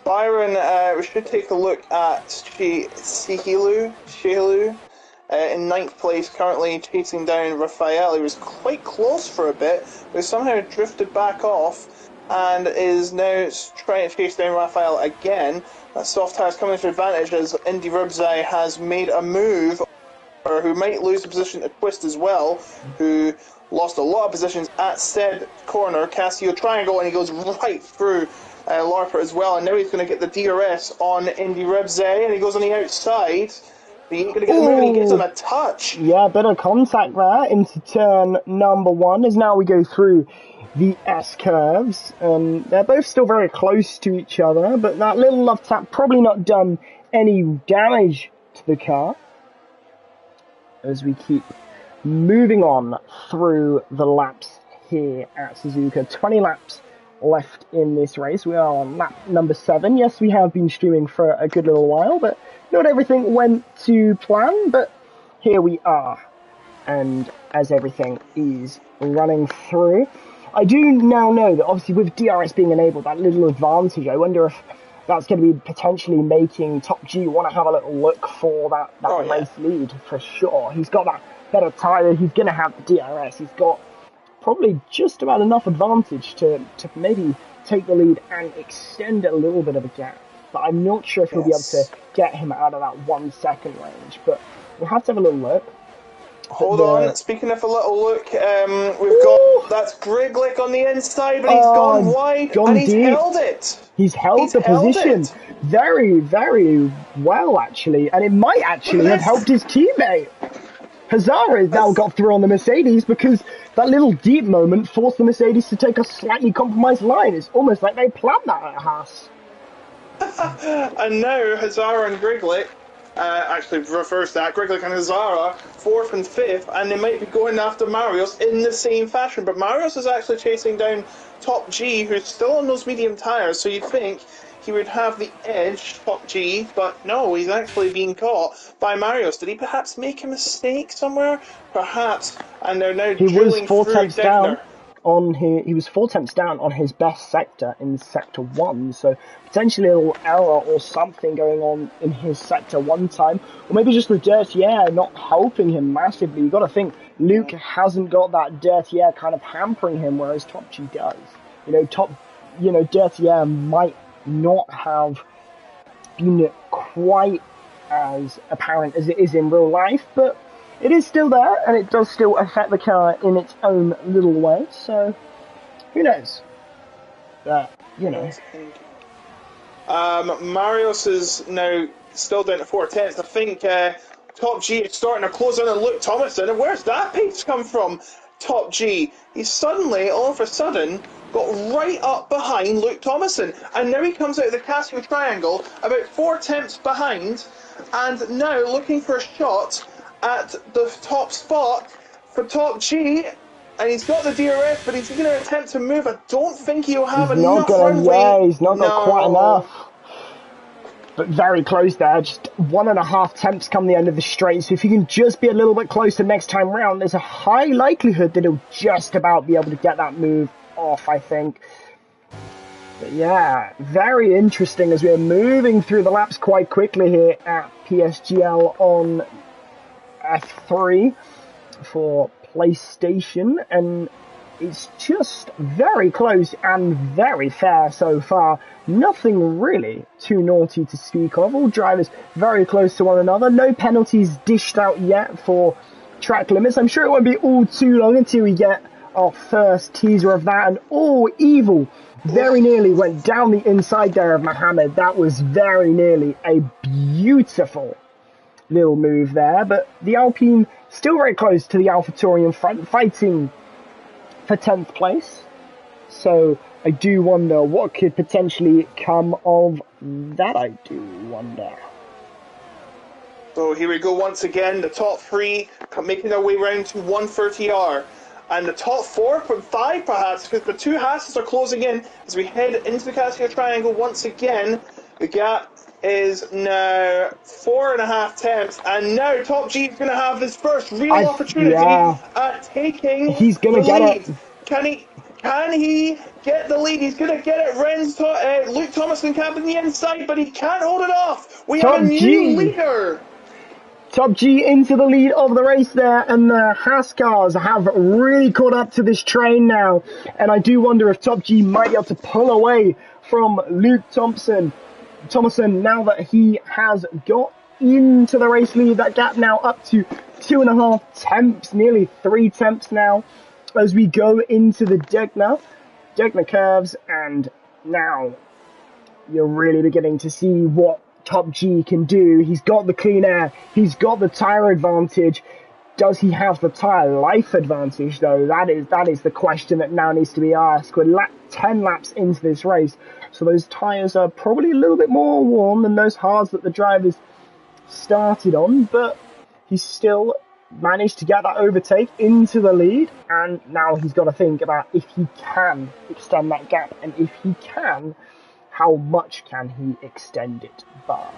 Byron, we should take a look at Shehilu in 9th place, currently chasing down Rafael. He was quite close for a bit, but somehow drifted back off and is now trying to chase down Rafael again. That soft tyres coming to advantage as Indy Rubzai has made a move, or who might lose the position to Twist as well, who lost a lot of positions at said corner, Casio Triangle, and he goes right through Larper as well, and now he's going to get the DRS on Indy Rubzai, and he goes on the outside. He ain't going to get the move, and he gives him a touch. Yeah, a bit of contact there into turn number 1 as now we go through the S-curves. They're both still very close to each other, but that little love tap probably not done any damage to the car. As we keep moving on through the laps here at Suzuka. 20 laps left in this race. We are on lap number 7. Yes, we have been streaming for a good little while, but not everything went to plan, but here we are. And as everything is running through, I do now know that obviously with DRS being enabled, that little advantage, I wonder if that's going to be potentially making Top G want to have a little look for that race lead for sure. He's got that better tyre, he's going to have the DRS, he's got probably just about enough advantage to maybe take the lead and extend a little bit of a gap. but I'm not sure if he'll be able to Yes. get him out of that 1 second range. But we'll have to have a little look. But Hold on. the Speaking of a little look, we've got Ooh, that's Griglick on the inside, but he's gone wide and gone he's deep. held it. He's held He's the held position it. very, very well, actually, and it might Look at actually have helped this. his teammate. Hazara has now got through on the Mercedes because that little deep moment forced the Mercedes to take a slightly compromised line. It's almost like they planned that at Haas. And now Hazara and Griglick, actually reverse that, Griglick and Hazara, 4th and 5th, and they might be going after Marius in the same fashion. But Marius is actually chasing down Top G, who's still on those medium tyres, so you'd think he would have the edge, Top G, but no, he's actually being caught by Marius. Did he perhaps make a mistake somewhere? Perhaps, and they're now He was drilling 4 through tenths down Degner. he was 4 tenths down on his best sector in sector 1, so potentially a little error or something going on in his sector 1 time, or maybe just the dirty air not helping him massively. You got to think Luke hasn't got that dirty air kind of hampering him, whereas Top G does. Dirty air might not have been quite as apparent as it is in real life, but it is still there, and it does still affect the car in its own little way, so who knows? Yes, Marius is now still down to 4 tenths. I think Top G is starting to close in on Luke Thomason. And where's that pace come from? Top G. He's suddenly, all of a sudden, got right up behind Luke Thomason. And now he comes out of the Casio Triangle about 4 tenths behind. And now looking for a shot at the top spot for Top G. And he's got the DRS, but he's going to attempt to move. I don't think he'll have enough runway. He's not got quite enough. But very close there, just 1.5 tenths come the end of the straight, so if you can just be a little bit closer next time round, there's a high likelihood that he'll just about be able to get that move off, I think. But yeah, very interesting as we're moving through the laps quite quickly here at PSGL on F3 for PlayStation, and it's just very close and very fair so far. Nothing really too naughty to speak of. All drivers very close to one another. No penalties dished out yet for track limits. I'm sure it won't be all too long until we get our first teaser of that. And evil very nearly went down the inside there of Mohammed. That was very nearly a beautiful little move there. But the Alpine still very close to the AlphaTauri in front, fighting for 10th place. So I do wonder what could potentially come of that. I do wonder. So here we go once again, the top 3 making their way round to 130R. And the top 4 from 5 perhaps, because the 2 Hasses are closing in as we head into the Casio Triangle once again. The gap is now 4.5 tenths, and now Top G is going to have his first real opportunity at taking He's gonna the get lead. it. Can he get the lead? He's going to get it. Luke Thomason camping the inside, but he can't hold it off. We have a new leader. Top G into the lead of the race there, and the Haas cars have really caught up to this train now. And I do wonder if Top G might be able to pull away from Luke Thomason now that he has got into the race lead. That gap now up to 2.5 tenths, nearly 3 tenths now, as we go into the Degner curves, and now you're really beginning to see what Top G can do. He's got the clean air, he's got the tyre advantage. Does he have the tyre life advantage though? That is the question that now needs to be asked. We're 10 laps into this race, so those tyres are probably a little bit more worn than those hards that the drivers started on, but he's still managed to get that overtake into the lead, and now he's got to think about if he can extend that gap, and if he can, how much can he extend it by?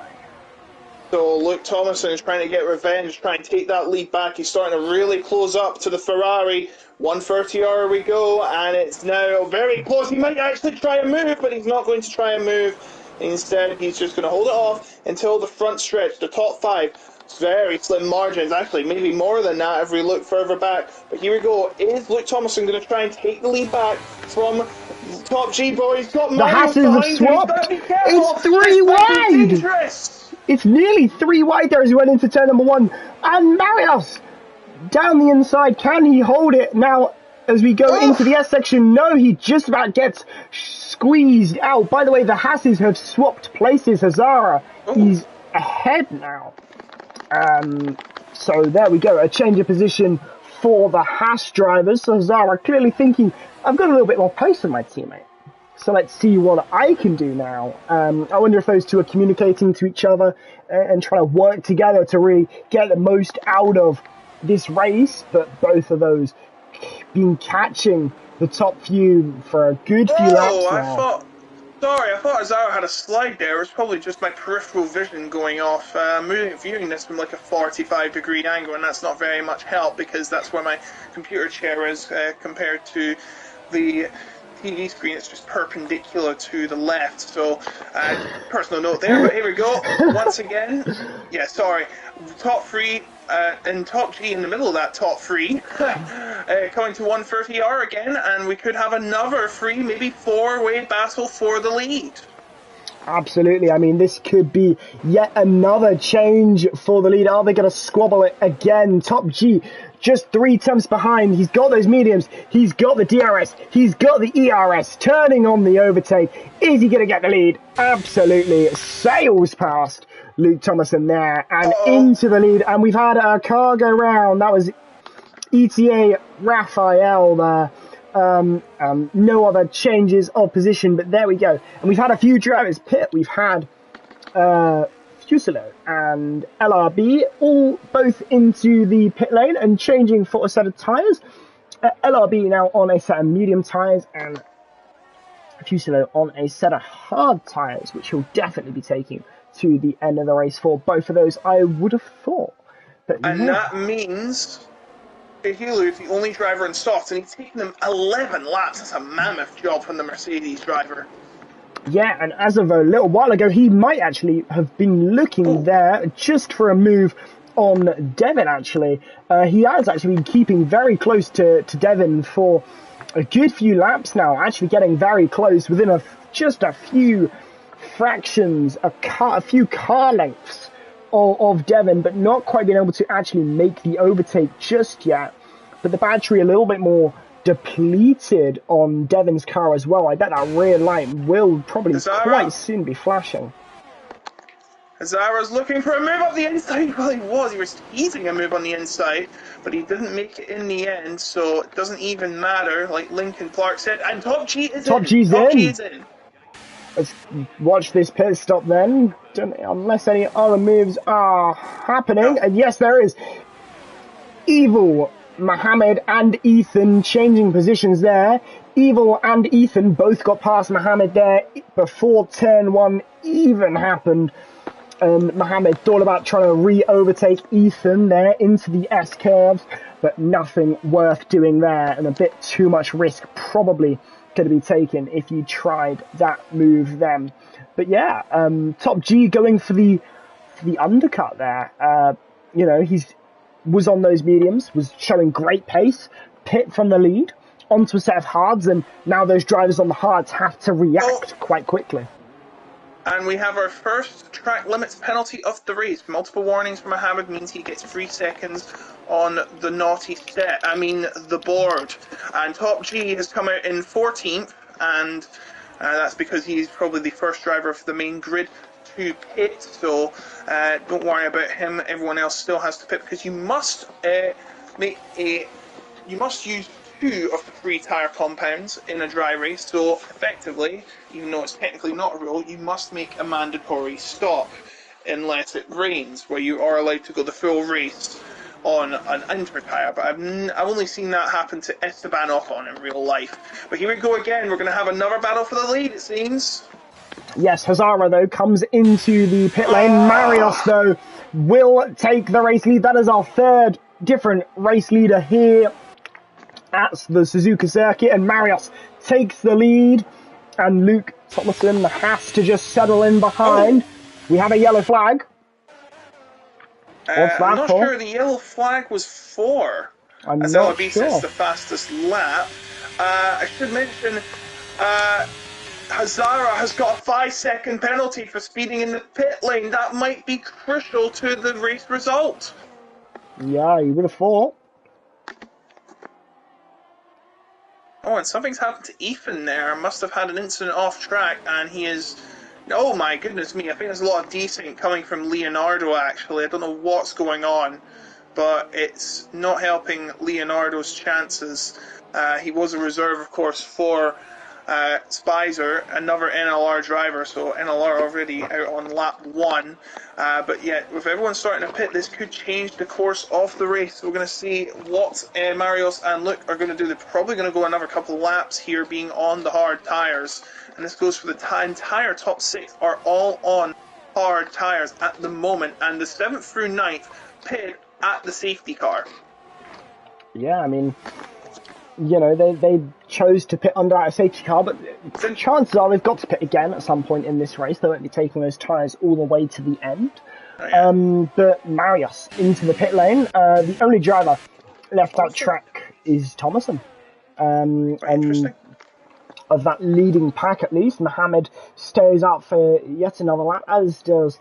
So Luke Thomason is trying to get revenge, trying to take that lead back. He's starting to really close up to the Ferrari. 130R we go, and it's now very close. He might actually try a move, but he's not going to try a move. Instead, he's just going to hold it off until the front stretch, the top 5. It's very slim margins, actually, maybe more than that if we look further back. But here we go. Is Luke Thomason going to try and take the lead back from Top G, bro? He's got The Marius Hasses have behind him. He's got swapped. to be It's careful. three This might be wide. dangerous. It's nearly three wide there as he went into turn number one. And Marius down the inside. Can he hold it now as we go into the S section? No, he just about gets squeezed out. By the way, the Hasses have swapped places. Hazara is ahead now. So there we go. A change of position for the Haas drivers. So Hazara clearly thinking, I've got a little bit more pace than my teammate. So let's see what I can do now. I wonder if those two are communicating to each other and trying to work together to really get the most out of this race. But both of those been catching the top few for a good few laps now. I thought Azaro had a slide there. It was probably just my peripheral vision going off. Viewing this from like a 45-degree angle, and that's not very much help because that's where my computer chair is compared to the TV screen. It's just perpendicular to the left. So, personal note there, but here we go. Once again, yeah, sorry. Top three and Top G in the middle of that top three, coming to 130R again, and we could have another three, maybe four-way battle for the lead. Absolutely. I mean, this could be yet another change for the lead. Are they going to squabble it again? Top G just 3 tenths behind. He's got those mediums. He's got the DRS. He's got the ERS. Turning on the overtake. Is he going to get the lead? Absolutely. Sails past Luke Thomason there and into the lead. And we've had a car go round. That was ETA Raphael there. No other changes of position, but there we go. And we've had a few drivers pit. We've had Fusilo and LRB all both into the pit lane and changing for a set of tyres. LRB now on a set of medium tyres and Fusilo on a set of hard tyres, which he'll definitely be taking to the end of the race for both of those, I would have thought. But that means Hilu is the only driver in soft, and he's taken them 11 laps. That's a mammoth job from the Mercedes driver. Yeah, and as of a little while ago, he might actually have been looking there just for a move on Devin, actually. He has actually been keeping very close to Devin for a good few laps now, actually getting very close within just a few fractions, a few car lengths of Devin, but not quite being able to actually make the overtake just yet. But the battery a little bit more depleted on Devin's car as well. I bet that rear light will probably quite soon be flashing. Hazara's looking for a move up the inside. Well, he was teasing a move on the inside, but he didn't make it in the end, so it doesn't even matter, like Lincoln Clark said. And Top G is Top in. G's Top in. G is in. Let's watch this pit stop then, unless any other moves are happening. No. And yes, there is. Evil, Mohammed and Ethan changing positions there. Evil and Ethan both got past Mohammed there before turn one even happened. Mohammed thought about trying to re-overtake Ethan there into the S-curves, but nothing worth doing there, and a bit too much risk probably going to be taken if you tried that move then. But yeah, Top G going for the undercut there. He was on those mediums, was showing great pace, pit from the lead onto a set of hards, and now those drivers on the hards have to react quite quickly. And we have our first track limits penalty of the race. Multiple warnings from Mohammed means he gets 3 seconds on the the board. And Top G has come out in 14th, and that's because he's probably the first driver for the main grid to pit. So don't worry about him. Everyone else still has to pit because you must use 2 of the 3 tyre compounds in a dry race, so effectively, even though it's technically not a rule, you must make a mandatory stop unless it rains, where you are allowed to go the full race on an inter tyre. But I've only seen that happen to Esteban Ocon in real life. But here we go again. We're going to have another battle for the lead, it seems. Yes, Hazara, though, comes into the pit lane. Marius, though, will take the race lead. That is our third different race leader here at the Suzuka circuit, and Marius takes the lead, and Luke Thomason has to just settle in behind. We have a yellow flag. What's I'm that not for? sure. The yellow flag was 4, I'm as not LRB sets sure. the fastest lap. I should mention Hazara has got a 5-second penalty for speeding in the pit lane. That might be crucial to the race result. Yeah, you would have thought. Oh, and something's happened to Ethan there. Must have had an incident off track, and he is... Oh my goodness me, I think there's a lot of desync coming from Leonardo, actually. I don't know what's going on, but it's not helping Leonardo's chances. He was a reserve, of course, for Spicer, another NLR driver, so NLR already out on lap 1. But yet, with everyone starting to pit, this could change the course of the race. We're going to see what Marios and Luke are going to do. They're probably going to go another couple of laps here, being on the hard tyres. And this goes for the entire top 6 are all on hard tyres at the moment. And the 7th through 9th pit at the safety car. Yeah, I mean, you know, they chose to pit under a safety car, but chances are they've got to pit again at some point in this race. They won't be taking those tyres all the way to the end. Oh, yeah. But Marius into the pit lane. The only driver left out track is Thomason. Very interesting. Of that leading pack, at least, Mohammed stays out for yet another lap, as does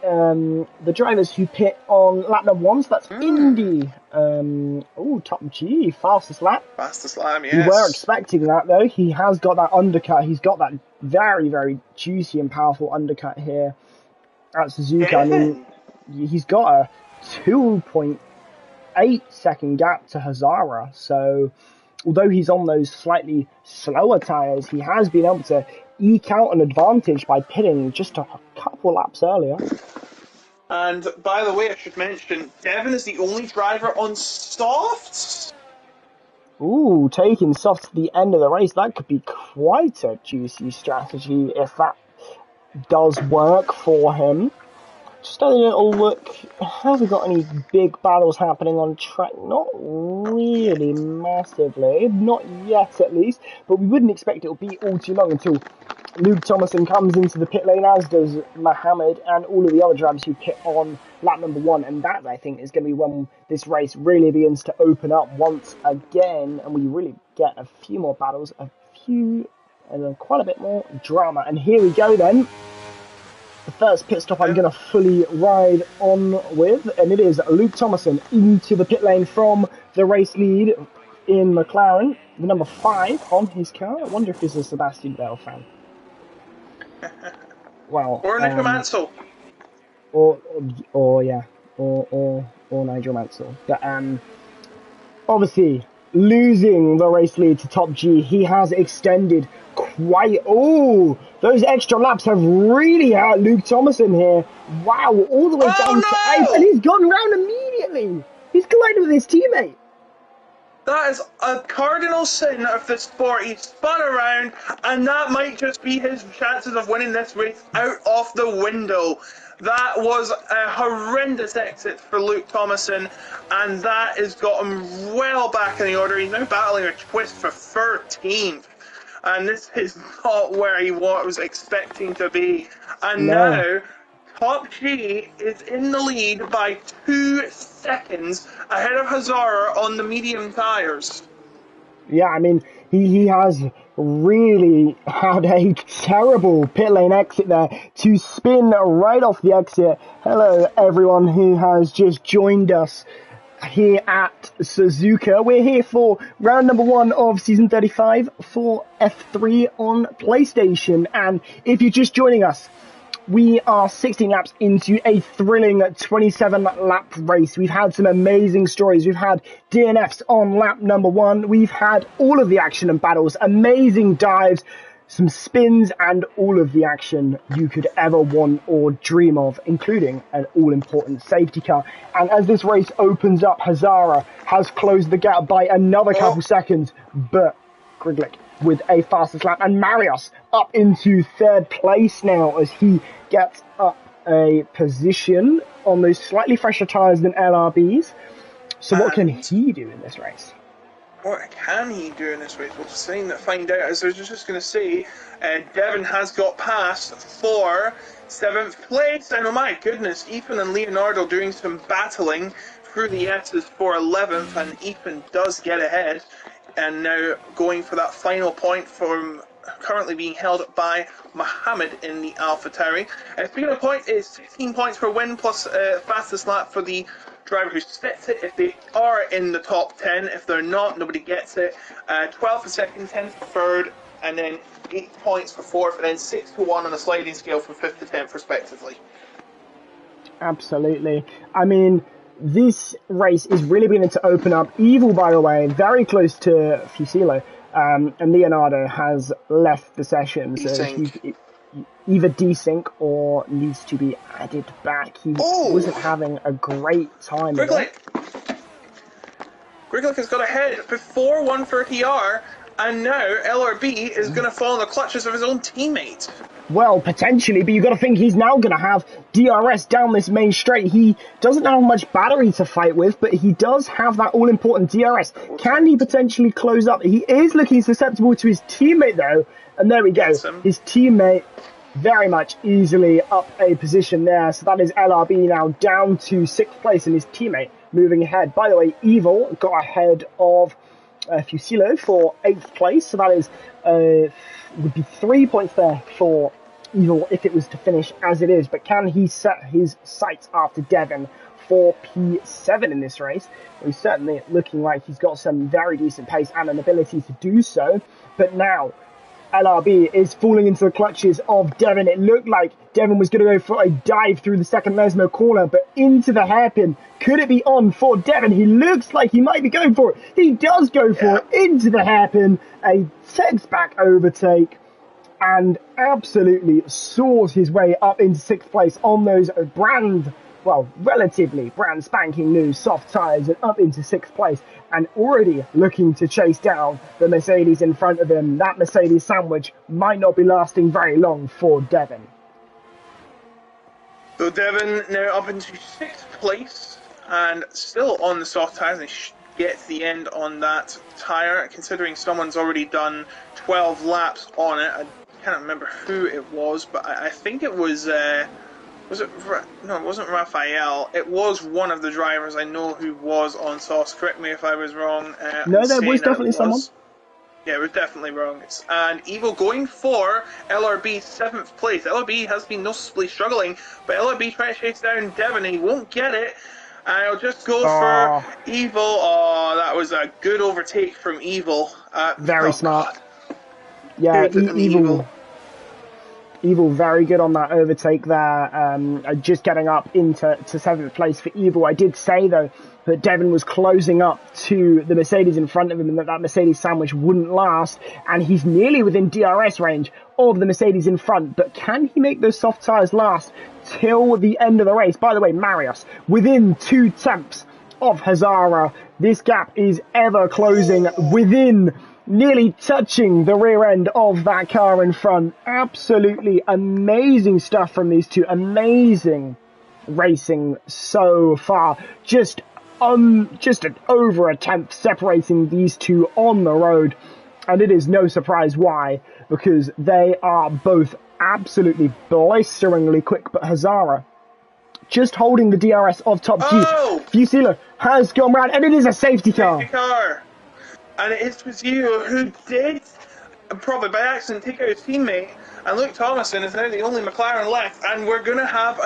the drivers who pit on lap number 1. So that's Indy. Top G, fastest lap. Fastest lap, yes. We were expecting that, though. He has got that undercut. He's got that very, very juicy and powerful undercut here at Suzuka. I mean, he's got a 2.8 second gap to Hazara. So, although he's on those slightly slower tyres, he has been able to eke out an advantage by pitting just a couple laps earlier. And by the way, I should mention, Devon is the only driver on softs. Ooh, taking soft to the end of the race. That could be quite a juicy strategy if that does work for him. Just having a little look. Have we got any big battles happening on track? Not really massively. Not yet, at least. But we wouldn't expect it will be all too long until Luke Thomason comes into the pit lane, as does Mohammed and all of the other drivers who pit on lap number 1. And that, I think, is going to be when this race really begins to open up once again. And we really get a few more battles, quite a bit more drama. And here we go then. The first pit stop I'm going to fully ride on with, and it is Luke Thomason into the pit lane from the race lead in McLaren, the number 5 on his car. I wonder if he's a Sebastian Vettel fan. Well, or Nigel Mansell. Or Nigel Mansell. But obviously, losing the race lead to Top G, he has extended quite... those extra laps have really hurt Luke Thomason here. Wow, all the way down to 8th, and he's gone round immediately. He's collided with his teammate. That is a cardinal sin of the sport. He spun around, and that might just be his chances of winning this race out of the window. That was a horrendous exit for Luke Thomason, and that has got him well back in the order. He's now battling a twist for 13th. And this is not where he was expecting to be. And now, Top G is in the lead by 2 seconds ahead of Hazara on the medium tyres. Yeah, I mean, he has really had a terrible pit lane exit there to spin right off the exit. Hello, everyone who has just joined us here at Suzuka. We're here for round number 1 of season 35 for F3 on PlayStation. And if you're just joining us, we are 16 laps into a thrilling 27-lap race. We've had some amazing stories. We've had DNFs on lap number 1. We've had all of the action and battles, amazing dives, some spins, and all of the action you could ever want or dream of, including an all-important safety car. And as this race opens up, Hazara has closed the gap by another couple seconds, but Griglick with a fastest lap, and Marius up into 3rd place now as he gets up a position on those slightly fresher tyres than LRBs. So what can he do in this race? What can he do in this race? We'll find out. As I was just going to say, Devon has got past for 7th place. And oh my goodness, Ethan and Leonardo doing some battling through the S's for 11th. And Ethan does get ahead. And now going for that final point from currently being held by Mohammed in the AlphaTauri. Speaking of point, is 16 points per win plus fastest lap for the driver who spits it if they are in the top 10. If they're not, nobody gets it. 12 for second, 10 for third, and then 8 points for fourth, and then 6 to 1 on a sliding scale from 5th to 10th respectively. Absolutely. I mean, this race is really beginning to open up. Evil, by the way, very close to Fusilo, and Leonardo has left the session. So he's either desync or needs to be added back. He wasn't having a great time. Griglick has got ahead before 130R, and now LRB is going to fall in the clutches of his own teammate. Well, potentially, but you've got to think he's now going to have DRS down this main straight. He doesn't have much battery to fight with, but he does have that all-important DRS. Can he potentially close up? He is looking susceptible to his teammate, though. And there we go. His teammate very much easily up a position there. So that is LRB now down to 6th place, and his teammate moving ahead. By the way, Evil got ahead of Fusilo for 8th place. So that is would be 3 points there for Evil if it was to finish as it is. But can he set his sights after Devon for P7 in this race? Well, he's certainly looking like he's got some very decent pace and an ability to do so. But now LRB is falling into the clutches of Devon. It looked like Devon was going to go for a dive through the second Lesmo corner, but into the hairpin. Could it be on for Devon? He looks like he might be going for it. He does go for it into the hairpin. A text-back overtake, and absolutely soars his way up into 6th place on those relatively brand spanking new soft tyres, and up into 6th place, and already looking to chase down the Mercedes in front of him. That Mercedes sandwich might not be lasting very long for Devon. So Devon now up into 6th place and still on the soft tyres, and get to the end on that tyre, considering someone's already done 12 laps on it. I can't remember who it was, but I think it was it wasn't Raphael. It was one of the drivers I know who was on sauce. Correct me if I was wrong. No, there was definitely someone. Yeah, it was definitely wrong. And Evil going for LRB 7th place. LRB has been noticeably struggling, but LRB trying to chase down Devon, and he won't get it. And I'll just go for Evil. Oh, that was a good overtake from Evil. Very smart. God. Yeah, Evil very good on that overtake there, just getting up into 7th place for Evil. I did say, though, that Devon was closing up to the Mercedes in front of him, and that Mercedes sandwich wouldn't last, and he's nearly within DRS range of the Mercedes in front, but can he make those soft tyres last till the end of the race? By the way, Marius, within 2 tenths of Hazara. This gap is ever closing, within nearly touching the rear end of that car in front. Absolutely amazing stuff from these two. Amazing racing so far. Just over a tenth separating these two on the road. And it is no surprise why, because they are both absolutely blisteringly quick. But Hazara just holding the DRS of Top G. Fusilo has gone round, and it is a safety car. And it is Fusilo who did, probably by accident, take out his teammate. And Luke Thomason is now the only McLaren left. And we're going to have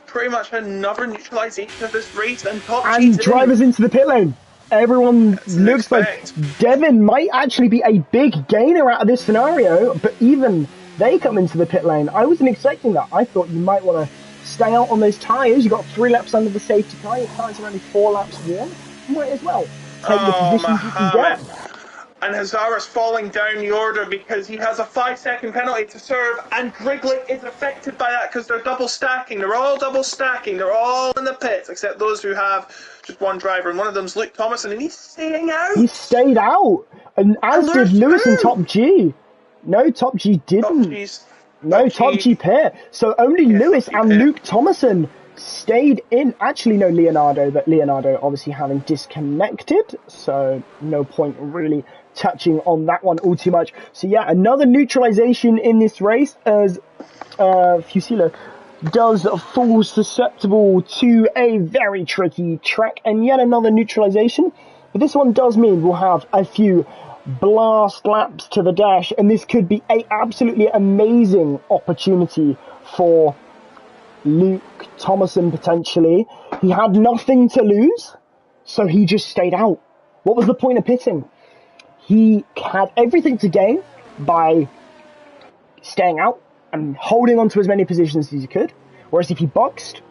pretty much another neutralisation of this race. And Top G. And drivers into the pit lane. Everyone looks like Devon might actually be a big gainer out of this scenario. But even they come into the pit lane. I wasn't expecting that. I thought you might want to stay out on those tyres. You got 3 laps under the safety car. Your tyres are only 4 laps warm. You might as well take the positions you can get. And Hazara's falling down the order because he has a 5-second penalty to serve, and Griglick is affected by that because they're double stacking. They're all double stacking. They're all in the pits except those who have just one driver, and one of them's Luke Thomason, and he's staying out. He stayed out, and as did Lewis and Top G. No, Top G didn't. Top G pit. So only Lewis and Luke Thomason stayed in. Actually, no, Leonardo, but Leonardo obviously having disconnected, so no point really touching on that one all too much. So yeah, another neutralization in this race as Fusilo does fall susceptible to a very tricky track, and yet another neutralization. But this one does mean we'll have a few blast laps to the dash, and this could be a absolutely amazing opportunity for Luke Thomason potentially. He had nothing to lose, so he just stayed out. What was the point of pitting? He had everything to gain by staying out and holding on to as many positions as he could. Whereas if he boxed,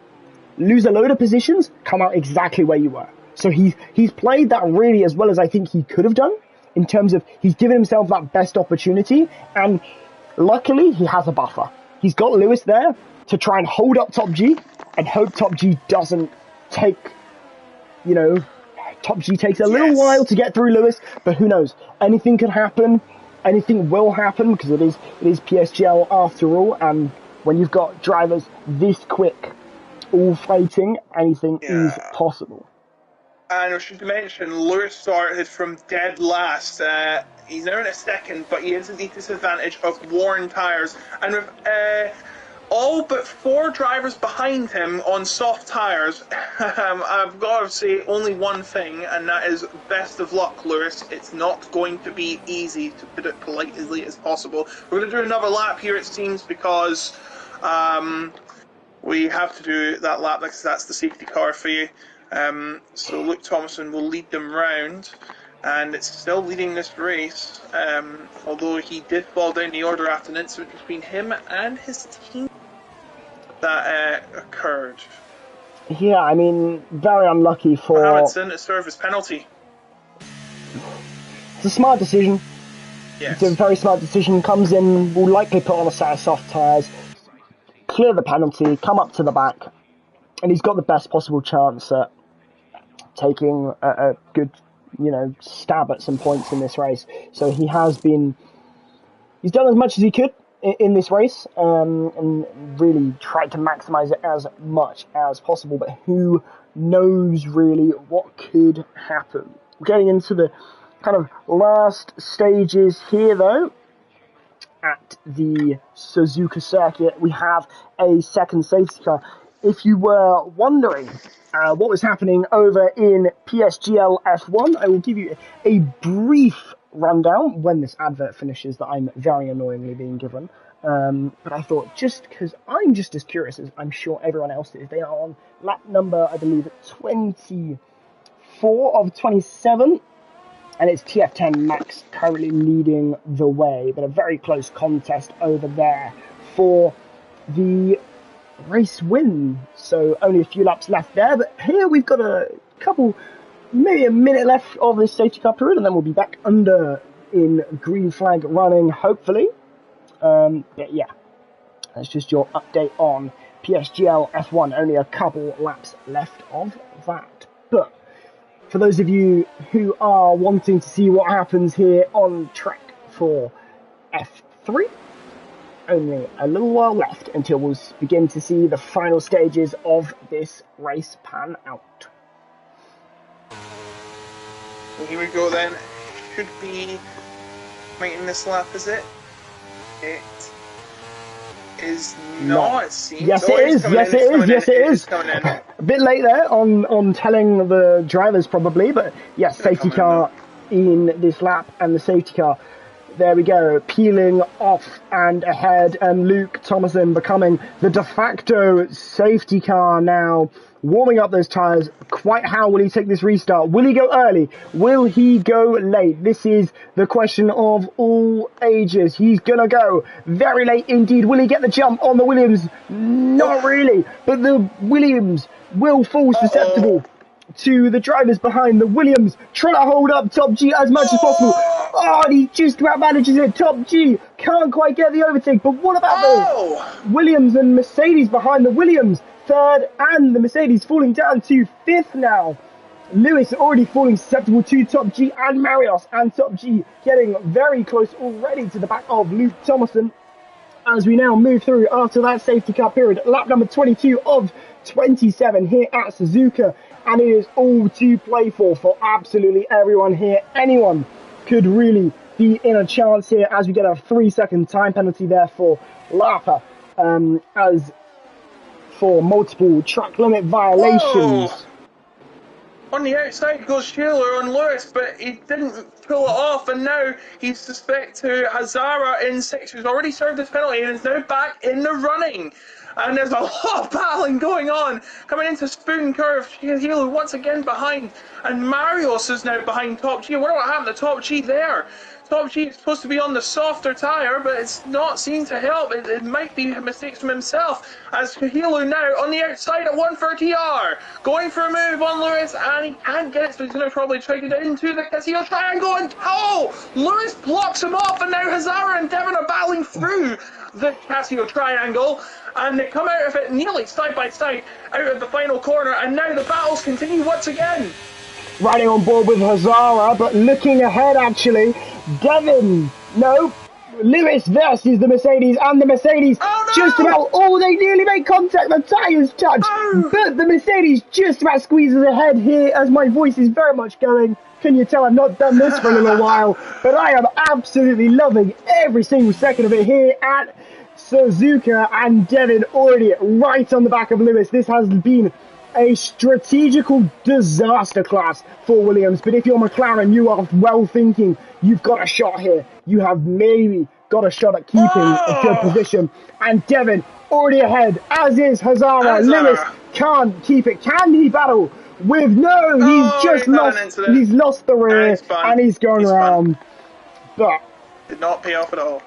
lose a load of positions, come out exactly where you were. So he's played that really as well as I think he could have done, in terms of he's given himself that best opportunity, and luckily he has a buffer. He's got Lewis there to try and hold up Top G and hope Top G doesn't take, Top G takes a little while to get through Lewis, but who knows? Anything could happen. Anything will happen because it is PSGL after all, and when you've got drivers this quick all fighting, anything is possible. And I should mention, Lewis started from dead last. He's now in a second, but he has the disadvantage of worn tyres. And with all but 4 drivers behind him on soft tyres, I've got to say only one thing, and that is best of luck, Lewis. It's not going to be easy, to put it politely as possible. We're going to do another lap here, it seems, because we have to do that lap because that's the safety car for you. So Luke Thomason will lead them round, and it's still leading this race, although he did fall down the order after an incident between him and his team that occurred. Yeah, I mean, very unlucky for... Mohammed to serve his penalty. It's a smart decision. Yes. It's a very smart decision. Comes in, will likely put on a set of soft tyres, clear the penalty, come up to the back, and he's got the best possible chance at taking a good, stab at some points in this race. So he's done as much as he could in this race, and really tried to maximise it as much as possible. But who knows really what could happen? Getting into the kind of last stages here, though, at the Suzuka circuit, we have a second safety car. If you were wondering what was happening over in PSGL F1, I will give you a brief rundown when this advert finishes that I'm very annoyingly being given. But I thought, just because I'm just as curious as I'm sure everyone else is, they are on lap number, I believe, 24 of 27. And it's TF10 Max currently leading the way, but a very close contest over there for the race win. So only a few laps left there, but here we've got a couple, maybe a minute left of this safety car period, and then we'll be back under in green flag running, hopefully. But yeah, that's just your update on PSGL F1. Only a couple laps left of that. But for those of you who are wanting to see what happens here on track for F3, only a little while left until we'll begin to see the final stages of this race pan out. Well, here we go then. Should be making this lap, is it? It is not, it seems. Yes, it is. Yes, it is. A bit late there on telling the drivers probably, but yes, safety car in this lap, and the safety car, there we go, peeling off and ahead, and Luke Thomason becoming the de facto safety car now, warming up those tyres. Quite how will he take this restart? Will he go early? Will he go late? This is the question of all ages. He's gonna go very late indeed. Will he get the jump on the Williams? Not really, but the Williams will fall susceptible to the drivers behind. The Williams trying to hold up Top G as much as possible. Oh, and he just about manages it. Top G can't quite get the overtake, but what about the Williams and Mercedes behind the Williams? Third, and the Mercedes falling down to fifth now. Lewis already falling susceptible to Top G, and Marios and Top G getting very close already to the back of Luke Thomason as we now move through after that safety car period. Lap number 22 of 27 here at Suzuka, and it is all to play for absolutely everyone here. Anyone could really be in a chance here, as we get a 3-second time penalty there for Lapa, as for multiple track limit violations. Whoa! On the outside goes Shearer on Lewis, but he didn't pull it off, and now he's suspect to Hazara in 6, who's already served his penalty and is now back in the running. And there's a lot of battling going on. Coming into Spoon Curve, Hilo once again behind, and Marios is now behind Top G. I wonder what happened to Top G there. Top G is supposed to be on the softer tyre, but it's not seen to help. It might be mistakes from himself, as Hilo now on the outside at 130R, going for a move on Lewis, and he can't get it, so he's going to probably try to get into the Castillo triangle, and Lewis blocks him off, and now Hazara and Devon are battling through the Castillo triangle, and they come out of it nearly side by side out of the final corner, and now the battles continue once again. Riding on board with Hazara, but looking ahead actually, Lewis versus the Mercedes, and the Mercedes just about, they nearly make contact, the tyres touch, but the Mercedes just about squeezes ahead here, as my voice is very much going. Can you tell I've not done this for a little while, but I am absolutely loving every single second of it here at Suzuka, and Devon already right on the back of Lewis. This has been a strategical disaster class for Williams, but if you're McLaren, you are well thinking you've got a shot here. You have maybe got a shot at keeping a good position, and Devon already ahead, as is Hazara. Lewis can't keep it. Can he battle with he's lost the rear, and he's going around, but did not pay off at all.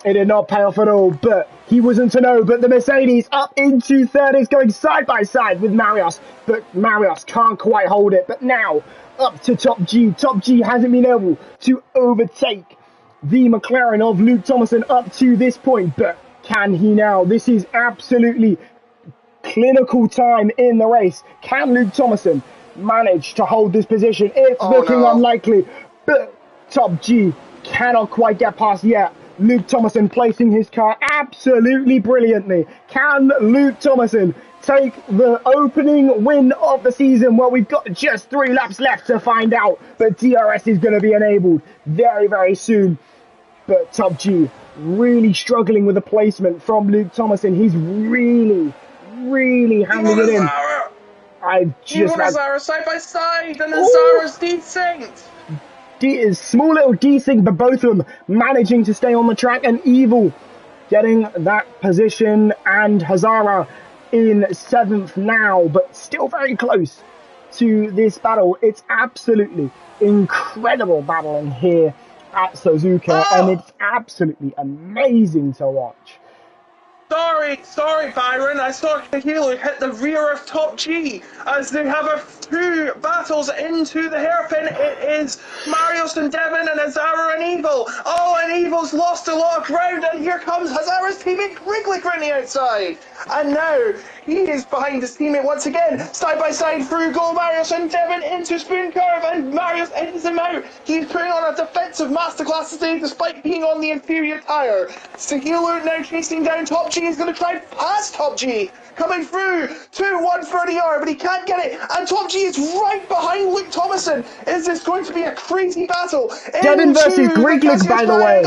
It did not pay off at all, but he wasn't to know. But the Mercedes up into third is going side by side with Marios, but Marios can't quite hold it. But now up to Top G. Top G hasn't been able to overtake the McLaren of Luke Thomason up to this point, but can he now? This is absolutely clinical time in the race. Can Luke Thomason manage to hold this position? It's looking unlikely, but Top G cannot quite get past yet. Luke Thomason placing his car absolutely brilliantly. Can Luke Thomason take the opening win of the season? Well, we've got just 3 laps left to find out, but DRS is going to be enabled very, very soon. But Top G really struggling with the placement from Luke Thomason. He's really handling it in. Hazara side by side, and Hazara's desync. Is small little desync, but both of them managing to stay on the track, and Evil getting that position, and Hazara in 7th now, but still very close to this battle. It's absolutely incredible battling here at Suzuka, and it's absolutely amazing to watch. Sorry, Byron. I saw Hilo hit the rear of Top G as they have 2 battles into the hairpin. It is Marios and Devon, and Hazara and Evil. And Evil's lost a lot of ground, and here comes Hazara's teammate Quicklicker on the outside. And now he is behind his teammate once again, side by side through goal. Marios and Devon into Spoon Curve, and Marios ends him out. He's putting on a defensive masterclass today despite being on the inferior tyre. Hilo now chasing down Top G. He's going to try and pass Top G, coming through to 130R, but he can't get it, and Top G is right behind Luke Thomason. Is this going to be a crazy battle? Devon versus Griglig, by the way.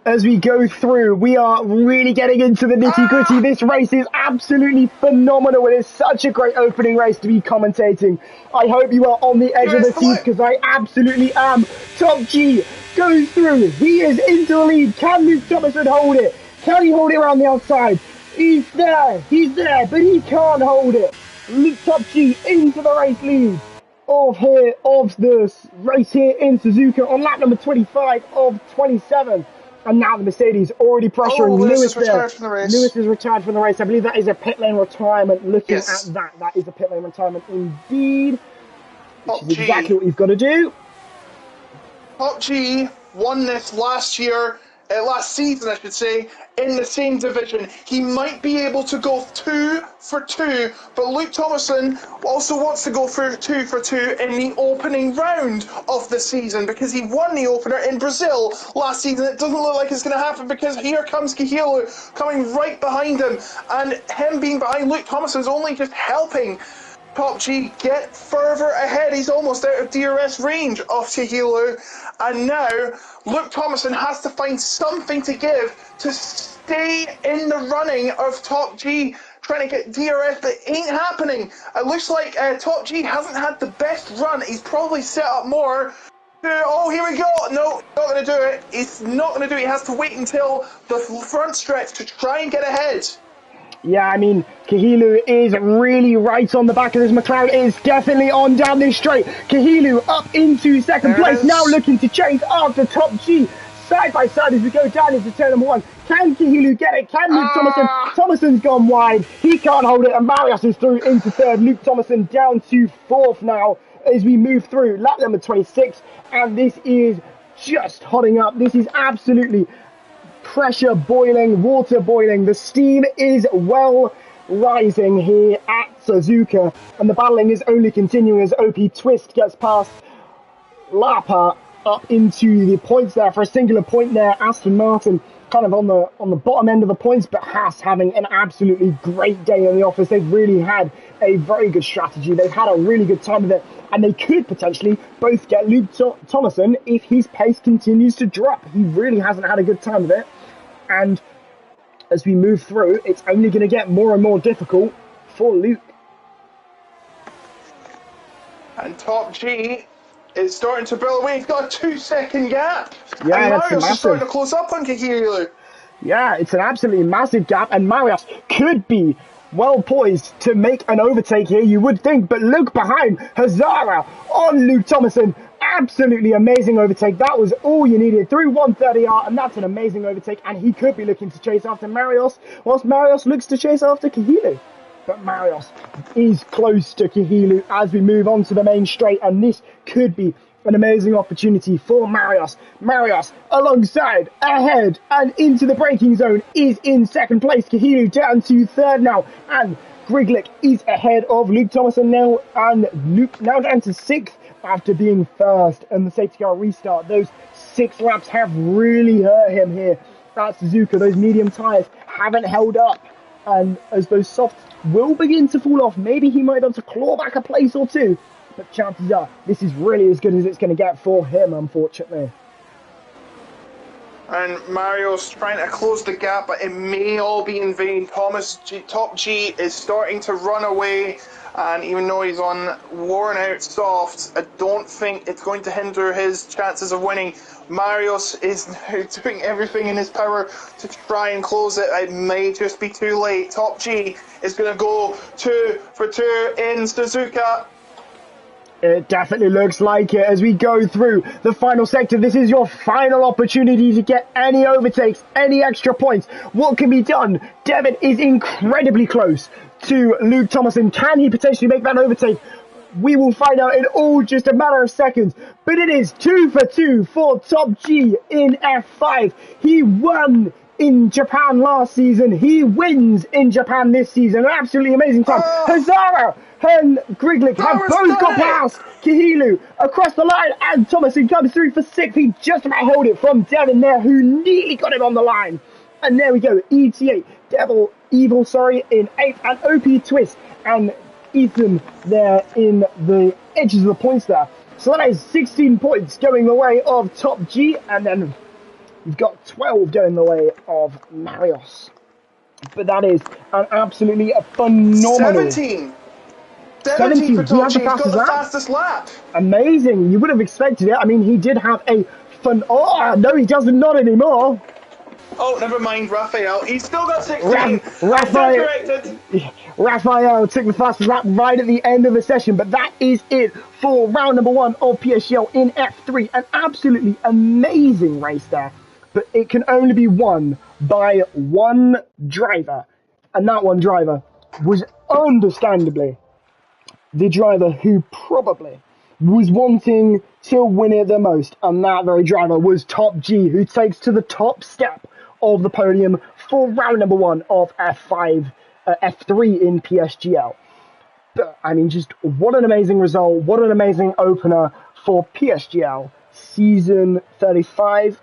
As we go through, we are really getting into the nitty-gritty. This race is absolutely phenomenal. It is such a great opening race to be commentating. I hope you are on the edge of the seat, because I absolutely am. Top G goes through. He is into the lead. Can Luke Thomason hold it? Can he hold it around the outside? He's there, but he can't hold it. Luke Top G into the race lead of this race here in Suzuka on lap number 25 of 27. And now the Mercedes already pressuring Lewis there. Lewis is retired from the race. I believe that is a pit lane retirement. Looking at that is a pit lane retirement indeed. Which is exactly what you've got to do. Top G won this last year last season, I should say, in the same division. He might be able to go 2 for 2, but Luke Thomason also wants to go for 2 for 2 in the opening round of the season because he won the opener in Brazil last season. It doesn't look like it's going to happen because here comes Kahilo coming right behind him, and him being behind Luke Thomason is only just helping Top G get further ahead. He's almost out of DRS range of Kahilo, and now Luke Thomason has to find something to give to stay in the running of Top G, trying to get DRS, but it ain't happening. It looks like Top G hasn't had the best run. He's probably set up more. Oh, here we go. No, not going to do it. He's not going to do it. He has to wait until the front stretch to try and get ahead. Yeah, I mean, Kahilo is really right on the back of this McLaren. It is definitely on down this straight. Kahilo up into second place, now looking to chase after Top G. Side by side as we go down into turn number 1. Can Kahilo get it? Can Luke Thomason? Thomason's gone wide. He can't hold it, and Marius is through into third. Luke Thomason down to fourth now as we move through lap number 26. And this is just hotting up. This is absolutely pressure boiling, water boiling. The steam is well rising here at Suzuka, and the battling is only continuing as OP Twist gets past Lapa up into the points there for a singular point there. Aston Martin kind of on the bottom end of the points, but Haas having an absolutely great day in the office. They've really had a very good strategy. They've had a really good time with it, and they could potentially both get Luke Thomason if his pace continues to drop. He really hasn't had a good time with it, and as we move through, it's only going to get more and more difficult for Luke. And Top G is starting to build away. He's got a 2-second gap. Yeah, and that's Marius massive. is starting to close up on Kahilo. Yeah, it's an absolutely massive gap, and Marius could be well poised to make an overtake here, you would think, but look behind, Hazara on Luke Thomason. Absolutely amazing overtake. That was all you needed through 130R, and that's an amazing overtake, and he could be looking to chase after Marius, whilst Marius looks to chase after Kahilo. But Marius is close to Kahilo as we move on to the main straight, and this could be an amazing opportunity for Marius. Marius alongside, ahead, and into the braking zone is in second place. Kahilo down to third now, and Griglick is ahead of Luke Thomason now, and Luke now down to sixth after being first. And the safety car restart, those 6 laps have really hurt him here at Suzuka. Those medium tyres haven't held up, and as those softs will begin to fall off, maybe he might be able to claw back a place or two, but chances are this is really as good as it's going to get for him, unfortunately. And Mario's trying to close the gap, but it may all be in vain. Top G is starting to run away, and even though he's on worn out softs, I don't think it's going to hinder his chances of winning. Marius is now doing everything in his power to try and close it. It may just be too late. Top G is going to go 2 for 2 in Suzuka. It definitely looks like it as we go through the final sector. This is your final opportunity to get any overtakes, any extra points. What can be done? Devin is incredibly close to Luke Thomason. Can he potentially make that overtake? We will find out in all just a matter of seconds. But it is 2 for 2 for Top G in F5. He won in Japan last season. He wins in Japan this season. An absolutely amazing time. Hazara and Griglick have both got past Kahilo across the line, and Thomason comes through for 6th. He just about held it from Devin there, who nearly got him on the line. And there we go, ETA, Evil, in 8th, and OP Twist and Ethan there in the edges of the points there. So that is 16 points going the way of Top G, and then we've got 12 going the way of Marius. But that is an absolutely phenomenal... 17 for Top G. He's got the fastest lap. Amazing. You would have expected it. I mean, he did have a fun... Oh, no, he doesn't, not anymore. Oh, never mind, Raphael. He's still got 16. Raphael took the fastest lap right at the end of the session, but that is it for round number 1 of PSGL in F3. An absolutely amazing race there, but it can only be won by one driver, and that one driver was understandably the driver who probably was wanting to win it the most, and that very driver was Top G, who takes to the top step of the podium for round number 1 of F3 in PSGL. But, I mean, just what an amazing result, what an amazing opener for PSGL season 35.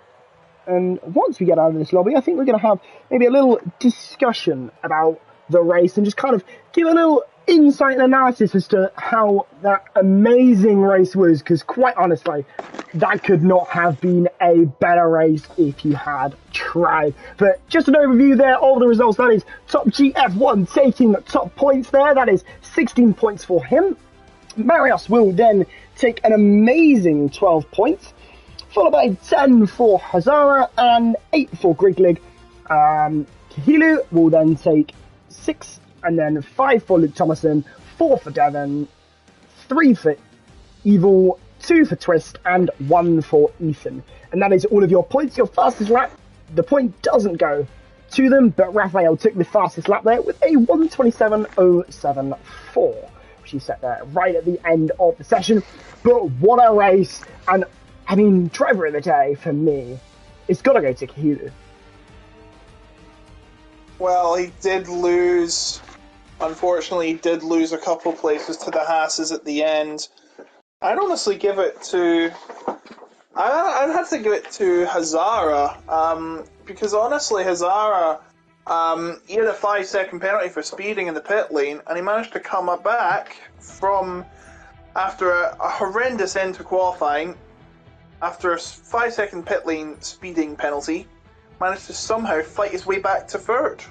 And once we get out of this lobby, I think we're going to have maybe a little discussion about the race and just kind of give a little insight and analysis as to how that amazing race was, because quite honestly, that could not have been a better race if you had tried. But just an overview there of the results. That is Top GF1 taking the top points there. That is 16 points for him. Marius will then take an amazing 12 points, followed by 10 for Hazara and 8 for Griglig. Kahilu will then take 6, and then 5 for Luke Thomason, 4 for Devon, 3 for Evil, 2 for Twist, and 1 for Ethan. And that is all of your points. Your fastest lap, the point doesn't go to them, but Raphael took the fastest lap there with a 1:27.074, which he set there right at the end of the session. But what a race! And I mean, driver of the day for me, it's got to go to Kahilu. Well, he did lose. Unfortunately, he did lose a couple places to the Hasses at the end. I'd honestly give it to... I'd have to give it to Hazara, because honestly, Hazara, he had a 5-second penalty for speeding in the pit lane, and he managed to come back from, after a horrendous end to qualifying, after a 5-second pit lane speeding penalty, managed to somehow fight his way back to third.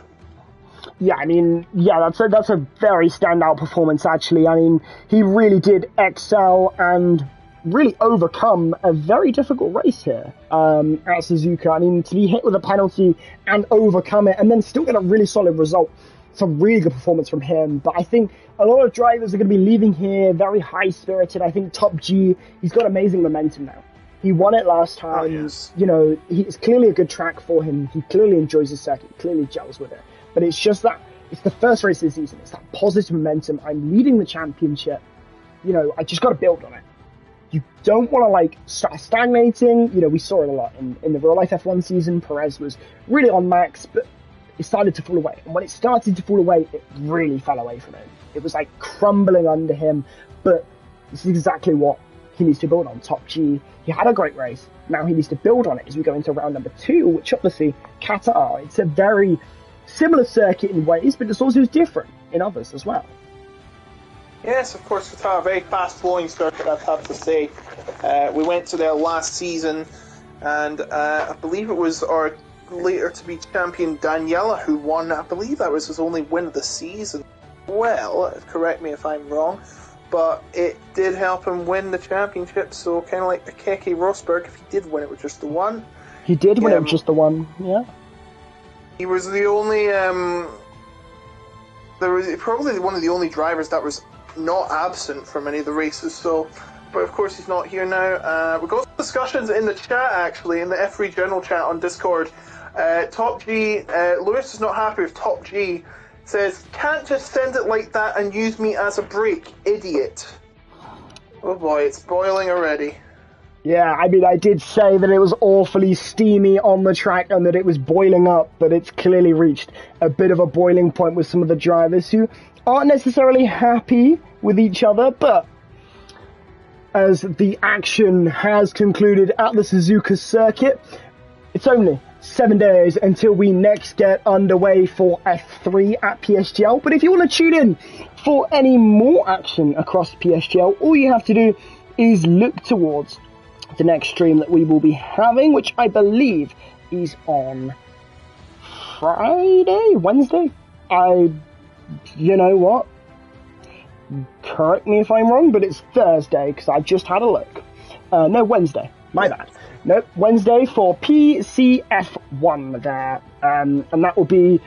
Yeah, I mean, that's a very standout performance, actually. I mean, he really did excel and really overcome a very difficult race here at Suzuka. I mean, to be hit with a penalty and overcome it and then still get a really solid result, it's a really good performance from him. But I think a lot of drivers are going to be leaving here very high-spirited. I think Top G, he's got amazing momentum now. He won it last time. Oh, yes. You know, it's clearly a good track for him. He clearly enjoys his circuit, clearly gels with it. But it's just that, it's the first race of the season. It's that positive momentum. I'm leading the championship. You know, I just got to build on it. You don't want to, start stagnating. You know, we saw it a lot in the real-life F1 season. Perez was really on max, but it started to fall away. And when it started to fall away, it really fell away from him. It was, crumbling under him. But this is exactly what he needs to build on. Top G, he had a great race. Now he needs to build on it as we go into round number 2, which obviously, Qatar, it's a very similar circuit in ways, but it's also different in others as well. Yes, of course, Qatar, a very fast-flowing circuit, I'd have to say. We went to there last season, and I believe it was our later-to-be champion Daniela who won. I believe that was his only win of the season. Well, correct me if I'm wrong, but it did help him win the championship, so kind of like the Keke Rosberg, if he did win it with just the one. He did win it with just the one, yeah. He was the only, there was probably one of the only drivers that was not absent from any of the races, so, but of course he's not here now. We've got discussions in the chat, actually, in the F3 general chat on Discord. Top G, Lewis is not happy with Top G, says, can't just send it like that and use me as a brake, idiot. Oh boy, it's boiling already. Yeah, I mean, I did say that it was awfully steamy on the track and that it was boiling up, but it's clearly reached a bit of a boiling point with some of the drivers who aren't necessarily happy with each other, but as the action has concluded at the Suzuka circuit, it's only 7 days until we next get underway for F3 at PSGL. But if you want to tune in for any more action across PSGL, all you have to do is look towards the next stream that we will be having, which I believe is on Wednesday. You know what? Correct me if I'm wrong, but it's Thursday because I just had a look. No, Wednesday. My bad. Nope, Wednesday for PCF1 there. And that will be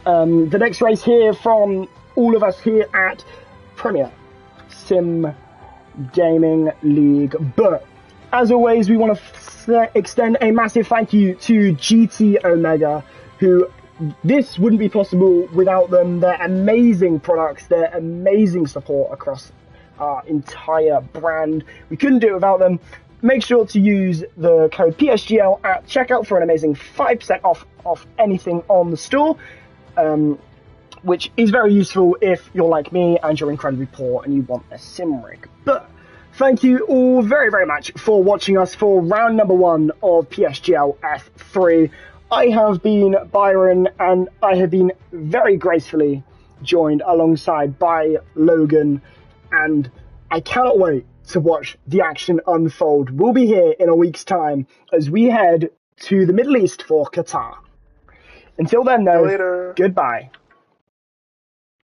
the next race here from all of us here at Premier Sim Gaming League. But as always, we want to extend a massive thank you to GT Omega, who this wouldn't be possible without them. Their amazing products, their amazing support across our entire brand. We couldn't do it without them. Make sure to use the code PSGL at checkout for an amazing 5% off anything on the store, which is very useful if you're like me and you're incredibly poor and you want a sim rig. But thank you all very, very much for watching us for round number 1 of PSGL F3. I have been Byron, and I have been very gracefully joined alongside by Logan, and I cannot wait to watch the action unfold. We'll be here in a week's time as we head to the Middle East for Qatar. Until then, though, Later. goodbye.